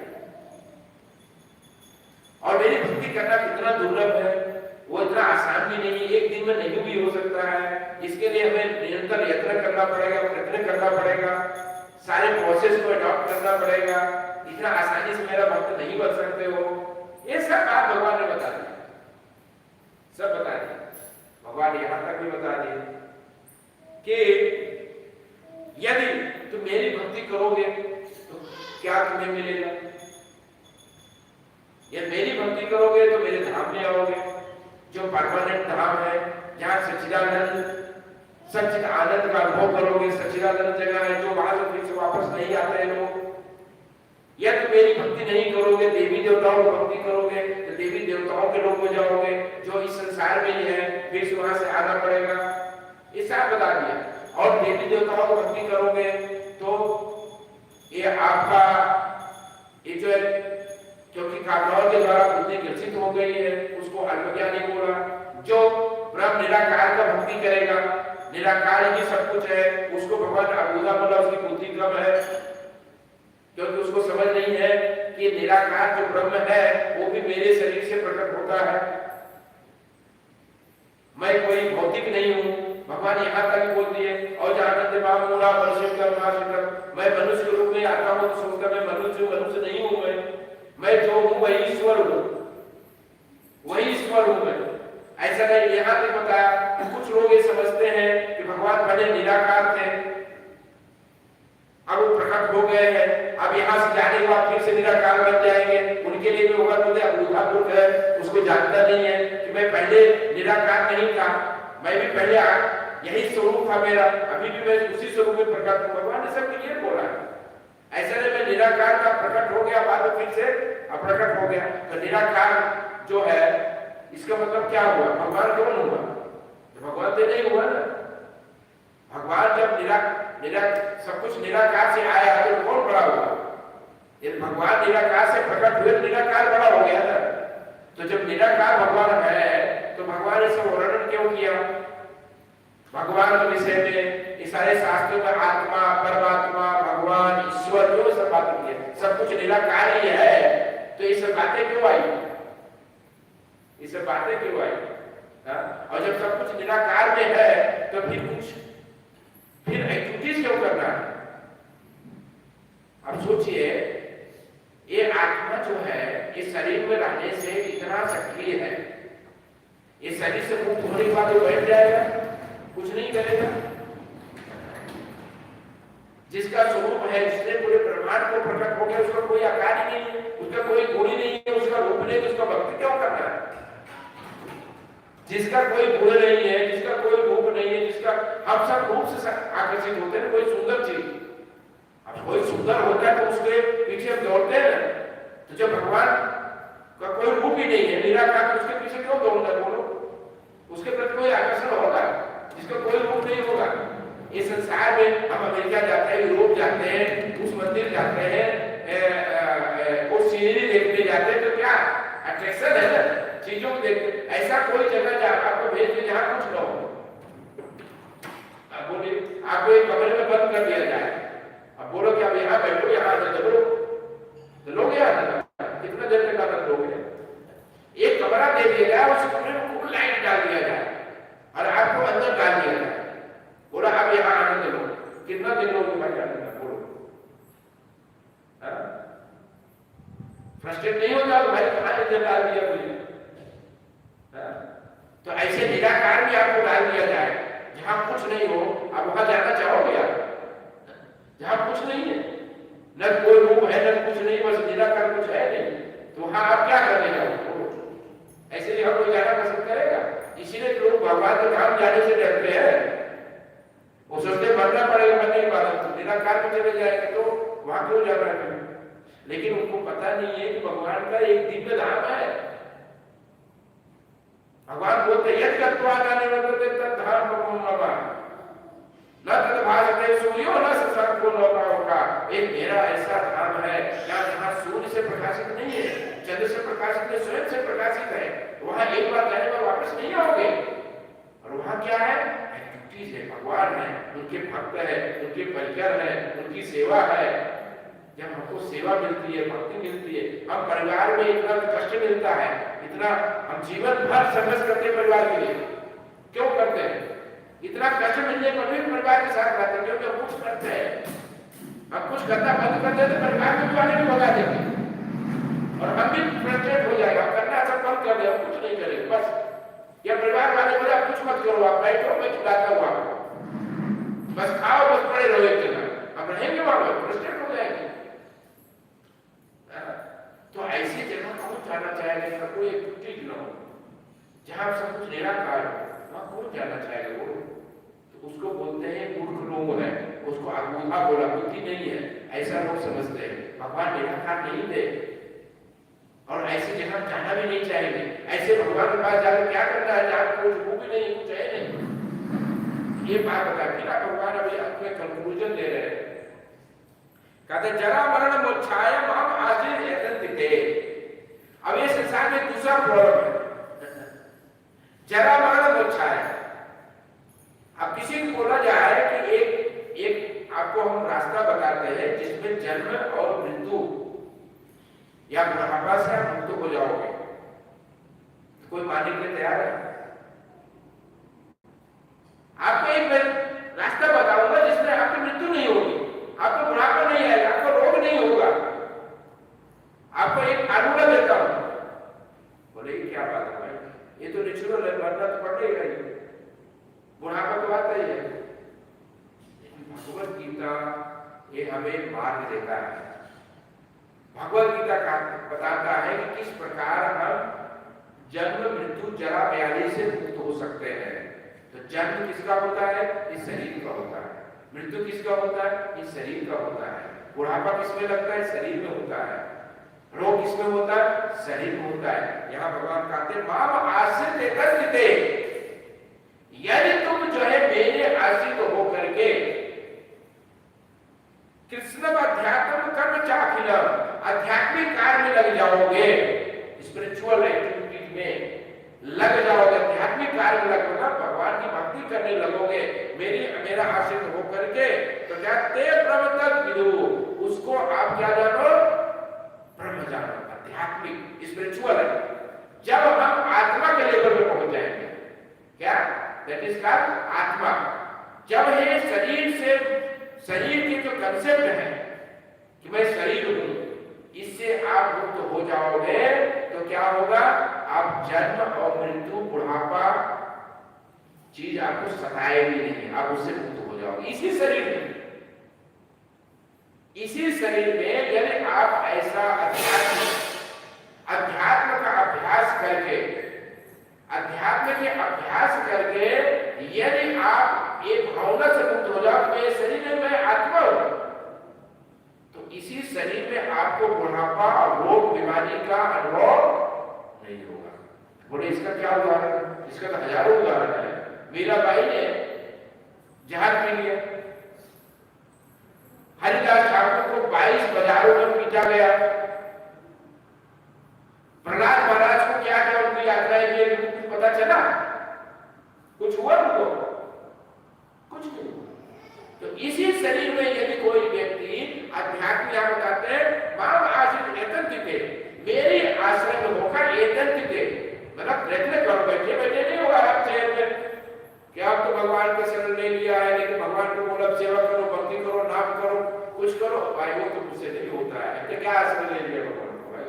और मेरी भक्ति करना कितना दुर्लभ है, वो इतना आसान भी नहीं है, एक दिन में नहीं भी हो सकता है। इसके लिए हमें निरंतर यत्न करना पड़ेगा, प्रयत्न करना पड़ेगा, सारे प्रोसेस को अडॉप्ट करना पड़ेगा। इतना आसानी से मेरा भक्त नहीं बन सकते हो। ये सब बात भगवान ने बता दी, सब बता दिया। भगवान यहां तक भी बता दिए कि यदि तुम मेरी भक्ति करोगे तो क्या तुम्हें मिलेगा। यदि मेरी भक्ति करोगे तो मेरे धाम में आओगे, जो परमानेंट धाम है, जहां सच्चिदानंद सच्चिद आनंद का अनुभव करोगे। सच्चिदानंद जगह है जो वहां से फिर से वापस नहीं आते हैं लोग। यदि मेरी भक्ति नहीं करोगे, देवी देवताओं की भक्ति करोगे, तो देवी देवताओं के लोग हो जाओगे, जो इस संसार में ही है, फिर से वहां से आना पड़ेगा। ये सब बता दिया। और देवी देवताओं की भक्ति करोगे तो ये आपका ये जो है, क्योंकि कामनाओं के द्वारा बुद्धि ग्रसित हो गई है, उसको अल्पज्ञानी बोला। जो ब्रह्म निराकार का भक्ति करेगा, निराकार ही सब कुछ है, उसको भगवान अबूझा बोला, उसकी बुद्धि कम है, क्योंकि उसको समझ नहीं है कि निराकार जो ब्रह्म है वो भी मेरे शरीर से प्रकट होता है, मैं कोई भौतिक नहीं हूं। भगवान यहाँ तक बोल दिए। और जानते मामूला वर्षिकर माशिकर, मैं मनुष्य के रूप में आता हूं तो सोचकर मैं मनुष्य नहीं हूं। मैं जो हूं वही ईश्वर हूं, वही ईश्वर हूं मैं। ऐसा नहीं, यहाँ तक बताया। कुछ लोग ये समझते हैं कि भगवान बड़े निराकार थे, अब वो प्रकट हो गए हैं, अब यहाँ से जाने के बाद फिर से निराकार बन जाएंगे। उनके लिए भी होगा तो अबूझा मूर्ख है, उसको जानता नहीं है कि मैं पहले निराकार नहीं था, मैं भी पहले यही स्वरूप था मेरा, अभी भी मैं उसी स्वरूप में प्रकट हूं। भगवान ने सब क्लियर बोला। ऐसा नहीं मैं निराकार का प्रकट हो गया, बाद में फिर से अप्रकट हो गया। तो निराकार जो है, इसका मतलब क्या हुआ, भगवान कौन हुआ? तो भगवान तो नहीं हुआ ना। भगवान जब सब कुछ निराकार से आया तो कौन बड़ा हुआ? यदि भगवान निराकार से प्रकट हुए तो निराकार बड़ा हो गया ना। तो जब निराकार भगवान है तो भगवान ने सब वर्णन क्यों किया? भगवान के विषय में इस सारे शास्त्रों में आत्मा, परमात्मा, भगवान, ईश्वर जो सब बातें की है, सब कुछ निराकार ही है। तो ये सब बातें क्यों आई? ये सब बातें क्यों आई? और जब सब कुछ निराकार में है तो फिर एक्टिविटीज क्यों करना है? अब सोचिए, ये आत्मा जो है इस शरीर में रहने से इतना सक्रिय है, ये शरीर से मुक्त होने के बाद वो बैठ जाएगा, कुछ नहीं करेगा। जिसका स्वरूप है, जिसने पूरे ब्रह्मांड को प्रकट हो गया, उसका कोई आकार ही नहीं है, उसका कोई गुण ही नहीं है, उसका रूप नहीं है, उसका भक्ति क्यों करना है? जिसका कोई गुण नहीं है, जिसका कोई रूप नहीं है, जिसका हम सब रूप से आकर्षित होते हैं। कोई सुंदर चीज, अब कोई सुंदर होता है तो उसके पीछे हम दौड़ते हैं। तो जब भगवान का कोई रूप ही नहीं है, निराकार, तो उसके पीछे क्यों दौड़ना है? बोलो, उसके प्रति कोई आकर्षण होगा? जिसका कोई रूप नहीं होगा। ये संसार में हम अमेरिका जाते हैं, यूरोप जाते हैं, उस मंदिर जाते हैं, उस सीनरी देखने जाते हैं, तो क्या अट्रैक्शन है ना चीजों को देखते। ऐसा कोई जगह आपको भेज दे जहां कुछ न हो। अब बोलिए, आपको एक कमरे में बंद कर दिया जाए, अब बोलो कि आप यहाँ बैठो, यहाँ चलो, तो लोग यहाँ कितना देर तक आनंद लोगे? एक कमरा दे दिया जाए, उस कमरे में फुल लाइट डाल दिया जाए और आपको अंदर डाल दिया जाए, बोला आप यहाँ आनंद लो, कितना दिन लोगे भाई आनंद? बोलो, फ्रस्ट्रेट नहीं हो जाओ भाई, कहाँ अंदर डाल दिया मुझे? तो ऐसे निराकार भी आपको डाल दिया जाए, जहां कुछ नहीं हो, आप वहां जाना चाहोगे? आप जहां कुछ नहीं है, न कोई रूप है, न कुछ नहीं, बस निराकार कुछ है नहीं, तो वहां आप क्या करने जाओगे? ऐसे ही हम लोग जाना पसंद करेगा? इसीलिए लोग भगवान के धाम जाने से डरते हैं। वो सोचते मरना पड़ेगा, मैं नहीं माना, तो निराकार में चले जाएंगे तो वहां क्यों जाना है? लेकिन उनको पता नहीं है कि भगवान का एक दिव्य धाम है। भगवान बोलते यद गत्वा न निवर्तते तद धाम मम न तद भासते सूर्यो न शशांको लोका। एक मेरा ऐसा धाम है जहाँ सूर्य से प्रकाशित नहीं है, चंद्र से प्रकाशित नहीं, स्वयं से प्रकाशित है। वहां एक बार जाने पर वापस नहीं आओगे। और वहां क्या है? एक्टिविटीज है, भगवान है, उनके भक्त है, उनके परिकर है, उनकी सेवा है। जब हमको सेवा मिलती है, भक्ति मिलती है, हम परिवार में इतना कष्ट मिलता है, इतना हम जीवन भर संघर्ष करते हैं परिवार के लिए, क्यों करते हैं? इतना कष्ट मिलने पर भी परिवार के साथ रहते हैं, क्योंकि हम कुछ करते हैं। हम कुछ करना बंद कर देते, परिवार के वाले भी भगा देते और हम भी फ्रस्ट्रेट हो जाएगा। करना सब बंद कर दे, कुछ नहीं करेंगे बस। या परिवार वाले बोले आप कुछ मत करो, आप बैठो, मैं खिलाता हूँ आपको, बस खाओ, बस पड़े रहो एक जगह। अब रहेंगे वहां पर, फ्रस्ट्रेट हो जाएंगे। तो ऐसी जगह कौन जाना चाहेगा जहाँ कोई एक्टिविटीज न हो, जहाँ सब कुछ निराकार हो? वहां कौन जाना चाहेगा? वो तो उसको बोलते हैं मूर्ख लोग है, उसको अबूझा बोला, बुद्धि नहीं है, ऐसा लोग समझते हैं। भगवान निराकार नहीं थे और ऐसी जगह जाना भी नहीं चाहेंगे। ऐसे भगवान के पास जाकर क्या करना है जहाँ कुछ वो भी नहीं, कुछ है नहीं। ये बात बता फिर भगवान अभी अपने कंक्लूजन दे रहे हैं। कहते जरा मरण मोक्षाय माम आजीर एतन्तिते। अब ये संसार में दूसरा प्रॉब्लम है, जरा मरण मोक्षाय। अब किसी को बोला जाए कि एक आपको हम रास्ता बताते हैं जिसमें जन्म और मृत्यु या बुढ़ापा से आप मुक्त हो जाओगे, तो कोई मानने के लिए तैयार है? आपको एक रास्ता बताऊंगा जिसमें आपकी मृत्यु नहीं होगी, आपको बुढ़ापा नहीं आएगा, आपको रोग नहीं होगा, आपको एक फार्मूला देता हूं। बोले क्या बात है भाई, ये तो नेचुरल है, मरना तो पड़ेगा ही, बुढ़ापा तो आता ही है। लेकिन भगवत गीता ये हमें मार्ग देता है। भगवत गीता का बताता है कि किस प्रकार हम जन्म मृत्यु जरा व्याधि से मुक्त हो सकते हैं। तो जन्म किसका होता है? इस शरीर का होता है। मृत्यु किसका होता है? इस शरीर का होता है। बुढ़ापा किसमें लगता है? शरीर में होता है। रोग किसमें होता है? शरीर में होता है। यहाँ भगवान कहते हैं माम आश्रित एकत्रिते, यदि तुम जो है मेरे आश्रित हो करके कृष्ण अध्यात्म कर्म चाखिल, आध्यात्मिक कार्य में लग जाओगे, स्पिरिचुअल एक्टिविटीज में लग जाओगे, आध्यात्मिक कार्य में लगोगे, भगवान की भक्ति करने लगोगे, मेरा आश्रित होकर के, तो क्या ते ब्रह्म तक विदु, उसको आप क्या जानो? ब्रह्म जानो, आध्यात्मिक स्पिरिचुअल है। जब हम आत्मा के लेवल में पहुंच जाएंगे, क्या दैट इज कॉल्ड आत्मा। जब ये शरीर के जो कंसेप्ट है कि मैं शरीर हूं, इससे आप मुक्त हो जाओगे, तो क्या होगा? आप जन्म और मृत्यु बुढ़ापा चीज आपको सताएगी नहीं, आप उससे मुक्त हो जाओगे। इसी शरीर में यदि आप ऐसा अध्यात्म का अभ्यास करके, अध्यात्म के अभ्यास करके यदि आप एक भावना से मुक्त हो जाओ तो शरीर में मैं आत्मा हूं, तो इसी शरीर में आपको बुढ़ापा रोग बीमारी का अनुभव नहीं होगा। बोले इसका क्या उदाहरण? इसका तो हजारों उदाहरण है। मीराबाई ने जहाज पी लिया, हरिदास ठाकुर को 22 बाजारों में पीटा गया, प्रहलाद महाराज को क्या क्या उनकी यात्राएं की, कुछ पता चला? कुछ हुआ उनको? कुछ नहीं। तो इसी शरीर में यदि कोई व्यक्ति अध्यात्म यहाँ बताते हैं माम आश्रित एतन्तिते, मेरी आश्रय में होकर एतन्तिते, मतलब प्रयत्न करो, बैठे बैठे नहीं होगा आप चेयर में कि आप तो भगवान का शरण ले लिया है, लेकिन भगवान को बोला सेवा करो, भक्ति करो, नाम करो, कुछ करो। भाई वो तो मुझसे नहीं होता है, तो क्या आश्रय ले लिया भगवान को? भाई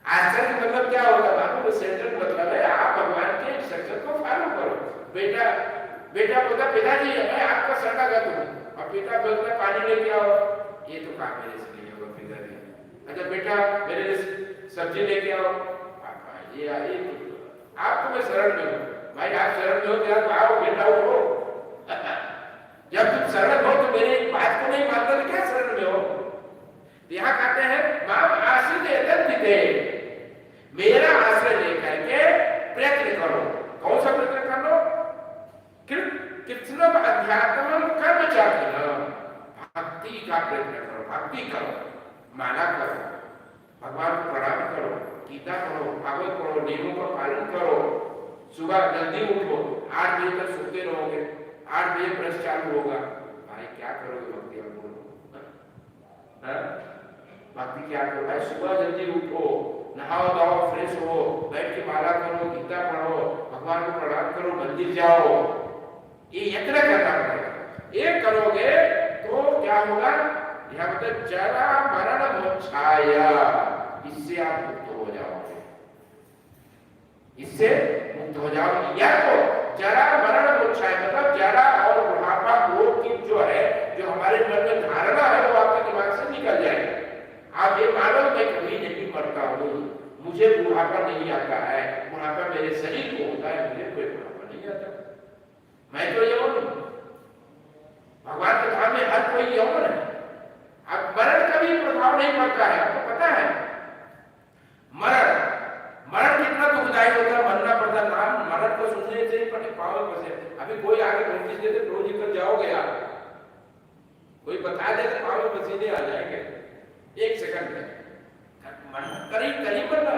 आश्रय का मतलब क्या होता है? सेंटर मतलब है आप भगवान के इंस्ट्रक्शन को फॉलो करो। बेटा बोलता पिताजी मैं आपका शरणागत हूं, और पिता बोलता पानी लेके आओ, ये तो काम मेरे से नहीं होगा पिताजी। अच्छा बेटा मेरे लिए सब्जी लेके आओ, ये आपको मैं शरण में हूं। भाई आप शरण में हो तो आओ, बेटा उठो। जब तुम शरण हो तो मेरी बात को नहीं मानते तो क्या प्रयत्न करो, भक्ति करो, माला करो, भगवान को प्रणाम करो, गीता पढ़ो, भागवत पढ़ो, नियमों का पालन करो, सुबह जल्दी उठो, 8 बजे तक सोते रहोगे, 8 बजे ब्रश चालू होगा, भाई क्या करोगे भक्ति? और बोलो भक्ति क्या करो भाई? सुबह जल्दी उठो, नहाओ धोओ, फ्रेश हो, बैठ के माला करो, गीता पढ़ो, भगवान को प्रणाम करो, मंदिर जाओ, ये यत्न करना पड़ेगा। ये करोगे तो क्या होगा? यहाँ पर जरा मरण मोक्षाया, इससे आप मुक्त हो जाओगे, इससे मुक्त हो जाओगे। या तो जरा मरण मोक्षाया मतलब जरा और बुढ़ापा रोग की जो है, जो हमारे मन में धारणा है, वो आपके दिमाग से निकल जाएगा। आप ये मानो मैं कभी नहीं मरता हूँ, मुझे बुढ़ापा नहीं आता है, बुढ़ापा मेरे शरीर को होता है, मुझे कोई बुढ़ापा नहीं आता, मैं तो यौन हूं। भगवान के धाम में हर कोई यौन है। अब मरण का भी प्रभाव नहीं पड़ता है, आपको पता है? मरण कितना दुखदायी होता है, मरना पड़ता है। नाम मरण को सुनने से ही पटे पाँव में फंसे। अभी कोई आगे नोटिस दे दे, रोज कर जाओगे आप, कोई बता दे तो पाँव में पसीने आ जाएंगे 1 सेकंड में। करीब करीब मरना।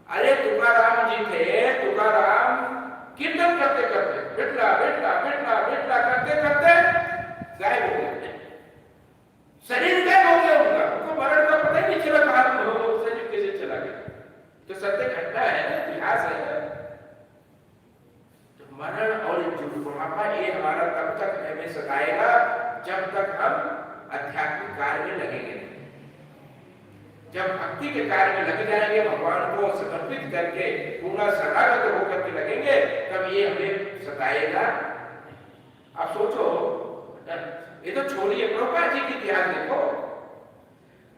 अरे तुकाराम जी थे, तुकाराम कीर्तन करते करते बिटला बिटला बिटला बिटला करते करते गायब हो गए, शरीर गायब हो गया उनका, उनको मरण का पता ही नहीं चला कहां शरीर कैसे चला गया। तो सत्य घटना है, इतिहास है। तो मरण और बुढ़ापा ये हमारा तब तक हमें सताएगा जब तक हम आध्यात्मिक कार्य में लगेंगे। जब भक्ति के कार्य में लग जाएंगे, भगवान को समर्पित करके पूरा शरणागत होकर के लगेंगे, तब ये हमें सताएगा। आप सोचो, ये तो छोड़िए, प्रभुपाद जी की इतिहास देखो।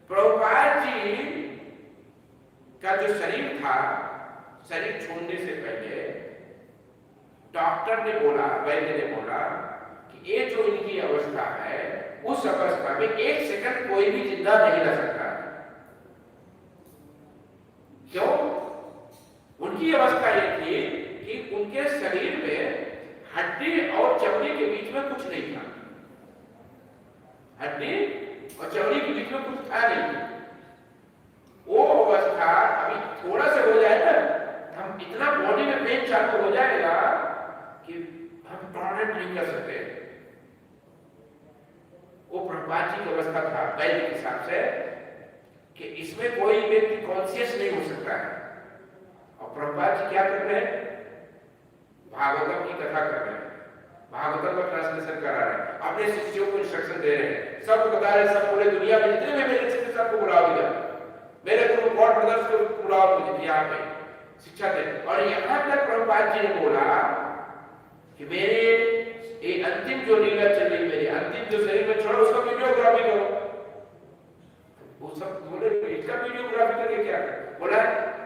प्रभुपाद जी का जो शरीर था, शरीर छोड़ने से पहले डॉक्टर ने बोला, वैद्य ने बोला कि ये जो इनकी अवस्था है, उस अवस्था में 1 सेकंड कोई भी जिंदा नहीं रह सकता। क्यों? उनकी अवस्था ये थी कि उनके शरीर में हड्डी और चमड़ी के बीच में कुछ नहीं था, हड्डी और चमड़ी के बीच में कुछ था नहीं। वो अवस्था अभी थोड़ा सा हो जाए ना, हम इतना बॉडी में पेन चालू हो जाएगा कि हम टॉलरेट नहीं कर सकते। वो प्रभुपाद जी की अवस्था था वैद्य के हिसाब से कि इसमें कोई व्यक्ति कॉन्शियस नहीं हो सकता है। और प्रभुपाद जी क्या कर रहे हैं? भागवतम की कथा कर रहे हैं, भागवतम का ट्रांसलेशन करा रहे हैं, अपने शिष्यों को इंस्ट्रक्शन दे रहे हैं, सबको बता रहे हैं, सब पूरे दुनिया में जितने भी मेरे शिष्य सबको बुलाओ, इधर मेरे गुरु गॉड ब्रदर्स को बुलाओ, मुझे यहाँ पे शिक्षा दे। और यहाँ तक प्रभुपाद जी ने बोला कि मेरे ये अंतिम जो लीला चल रही, मेरी अंतिम जो शरीर में छोड़ो, उसका वीडियोग्राफी करो। वो सब बोले इसका वीडियोग्राफी करके क्या कर? बोला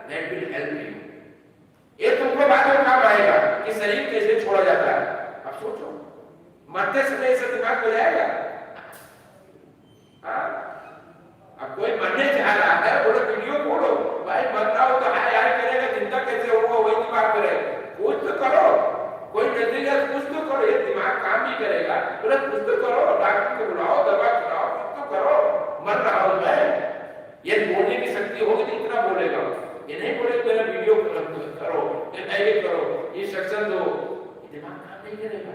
दैट विल हेल्प यू, ये तुमको बाद में काम आएगा कि शरीर कैसे छोड़ा जाता है। अब सोचो, मरते समय ऐसा दिमाग हो जाएगा? अब कोई मरने जा रहा है, बोलो वीडियो खोलो, भाई मरना हो तो हाय हाय करेगा, जिंदा कैसे होगा वही दिमाग में रहेगा। कुछ तो करो, कोई नजरिया कुछ तो करो, ये दिमाग काम भी करेगा। बोले कुछ तो करो, डॉक्टर को बुलाओ, दवा खिलाओ, कुछ तो करो। मर रहा हूं मैं, ये बोलने की शक्ति होगी तो इतना बोलेगा, ये नहीं बोले मेरा वीडियो करो, ये करो, इंस्ट्रक्शन दो, दिमाग काम नहीं करेगा।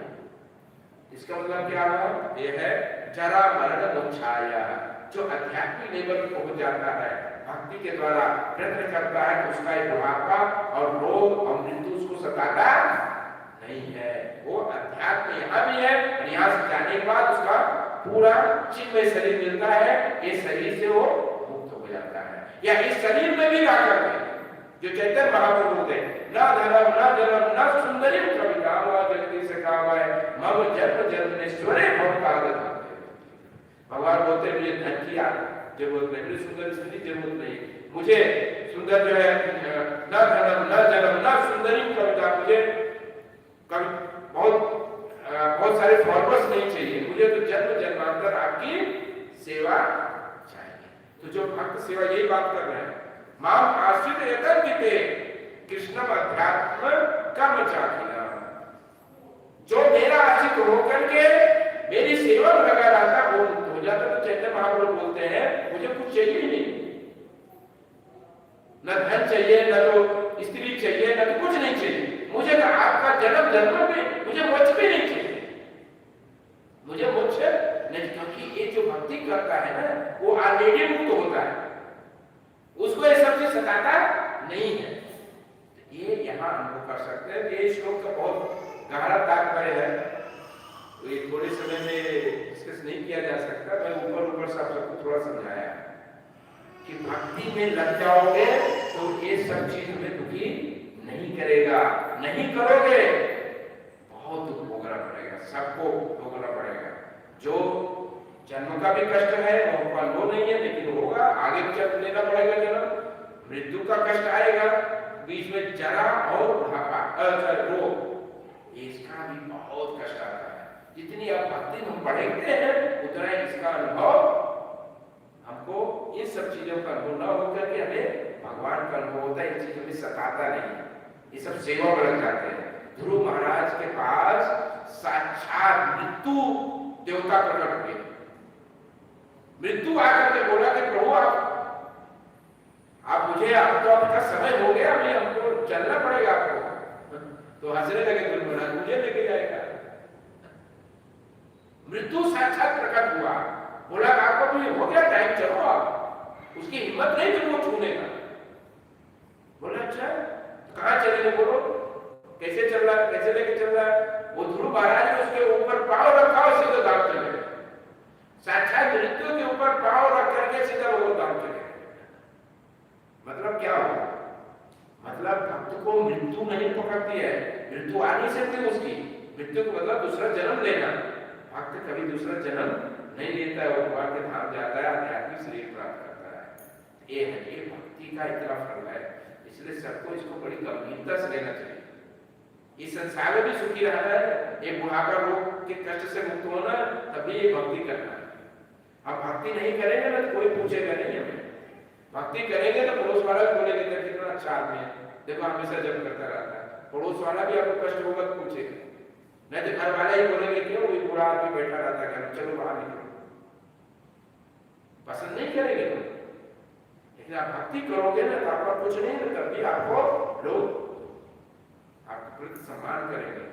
इसका मतलब क्या हुआ? ये है जरा मरण मोक्षाया। जो आध्यात्मिक लेवल पर पहुंच जाता है, भक्ति के द्वारा प्रयत्न करता है, तो उसका बुढ़ापा और रोग और मृत्यु उसको सताता नहीं है। वो अध्यात्म यहाँ भी है, और यहाँ से जाने के बाद उसका पूरा चिन्मय शरीर मिलता है, ये शरीर से वो मुक्त हो जाता है। या इस शरीर में भी आकर के जो चैतन्य महाप्रभु होते हैं, ना धर्म ना जन्म ना सुंदरी कविता जगती से काम है, मम जन्म जन्मेश्वरे भवतागत। भगवान बोलते हैं मुझे धन की जरूरत नहीं, मुझे सुंदर स्त्री जरूरत नहीं, मुझे सुंदर जो है ना धर्म ना जन्म ना सुंदरी कविता, मुझे बहुत सारे फॉलोअर्स नहीं चाहिए, मुझे तो जन्म जन्मांतर आपकी सेवा चाहिए। तो जो भक्त सेवा यही बात कर रहे हैं, माम आश्रित यतन्ते कृष्णम अध्यात्म कर्म चाखिना, जो मेरा आश्रित होकर के मेरी सेवा सेवा में लगा रहता वो मुक्त हो जाता। तो चैतन्य महाप्रभु बोलते हैं मुझे कुछ चाहिए ही नहीं, न धन चाहिए, न तो स्त्री चाहिए, न तो कुछ नहीं चाहिए मुझे। तो आपका जन्म जन्म में मुझे मोक्ष भी नहीं चाहिए, मुझे मोक्ष नहीं, क्योंकि ये जो भक्ति करता है ना वो ऑलरेडी मुक्त होता है, उसको ये सब चीज सताता नहीं है। तो ये यहाँ अनुभव कर सकते हैं। ये श्लोक का बहुत गहरा तात्पर्य है, तो ये थोड़े समय में डिस्कस नहीं किया जा सकता। मैं ऊपर ऊपर से आप सबको थोड़ा समझाया कि भक्ति में लग जाओगे तो ये सब चीज हमें दुखी नहीं करेगा। नहीं करोगे बहुत दुख भोगना पड़ेगा, सबको भोगना पड़ेगा। जो जन्म का भी कष्ट है वो अनुभव नहीं है, लेकिन होगा, आगे चल लेना पड़ेगा जन्म। मृत्यु का कष्ट आएगा, बीच में जरा और बुढ़ापा रोग, इसका भी बहुत कष्ट आता है। जितनी आप भक्ति हम बढ़ेंगे हैं उतना इसका अनुभव हमको, इन सब चीजों का अनुभव न होकर के हमें भगवान का अनुभव होता है। इन चीजों में सताता नहीं, ये सब सेवा में लग जाते हैं। ध्रुव महाराज के पास साक्षात मृत्यु देवता प्रकट हुए। मृत्यु आकर के बोला कि प्रभु आप मुझे, अब तो आपका समय हो गया, अभी हमको चलना पड़ेगा आपको। तो हंसने लगे ध्रुव महाराज, मुझे लेके जाएगा। मृत्यु साक्षात प्रकट हुआ, बोला आपको भी हो गया टाइम, चलो आप। उसकी हिम्मत नहीं थी वो छूने का। बोला अच्छा कहाँ चलेंगे, बोलो कैसे चल रहा है, कैसे लेके चल रहा है। वो ध्रुव महाराज ने उसके ऊपर पांव रखा और सीधे धाम चले। साक्षात मृत्यु के ऊपर पांव रख करके सीधा वो धाम चले। मतलब क्या हुआ, मतलब भक्त को मृत्यु नहीं पकड़ती है, मृत्यु आ नहीं सकती उसकी। मृत्यु को मतलब दूसरा जन्म लेना। भक्त कभी दूसरा जन्म नहीं लेता है, वो भगवान के धाम जाता है, आध्यात्मिक शरीर प्राप्त करता है। ये है, ये भक्ति का इतना फल है, इसलिए सबको इसको बड़ी गंभीरता से लेना चाहिए। इस संसार में भी सुखी रहना है, एक बुढ़ापा रोग के कष्ट से मुक्त होना, तभी ये भक्ति करना है। अब भक्ति नहीं करेंगे ना तो कोई पूछेगा नहीं हमें। भक्ति करेंगे तो पड़ोस वाला बोलेंगे तो कितना अच्छा आदमी है, देखो हमेशा जब करता रहता है। पड़ोस वाला भी आपको कष्ट होगा तो पूछेगा, नहीं तो घर वाला ही बोलेंगे क्यों वही बुरा आदमी बैठा रहता है, चलो बाहर निकलो। पसंद नहीं करेंगे लोग। लेकिन आप भक्ति करोगे ना तो आपका कुछ नहीं है, तभी आपको लोग आपको प्रति सम्मान करेंगे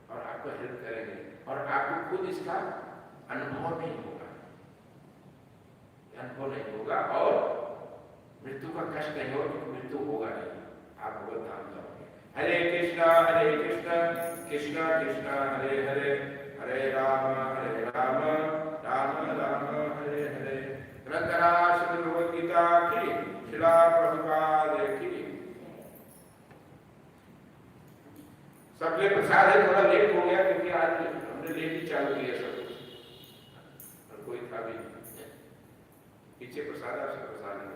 और आपको हेल्प करेंगे, और आपको खुद इसका अनुभव नहीं होगा, अनुभव नहीं होगा, और मृत्यु का कष्ट नहीं होगा, क्योंकि मृत्यु होगा नहीं, आप भगवत धाम जाओगे। हरे कृष्णा कृष्णा कृष्णा हरे हरे, हरे राम राम राम हरे हरे। ग्रंथराज श्री भगवद गीता की, श्रील प्रभुपाद की। सबके प्रसाद है, थोड़ा लेट हो गया क्योंकि आज हमने लेट ही चालू किया सब कुछ, और कोई था भी नहीं। पीछे प्रसाद, आपसे प्रसाद नहीं।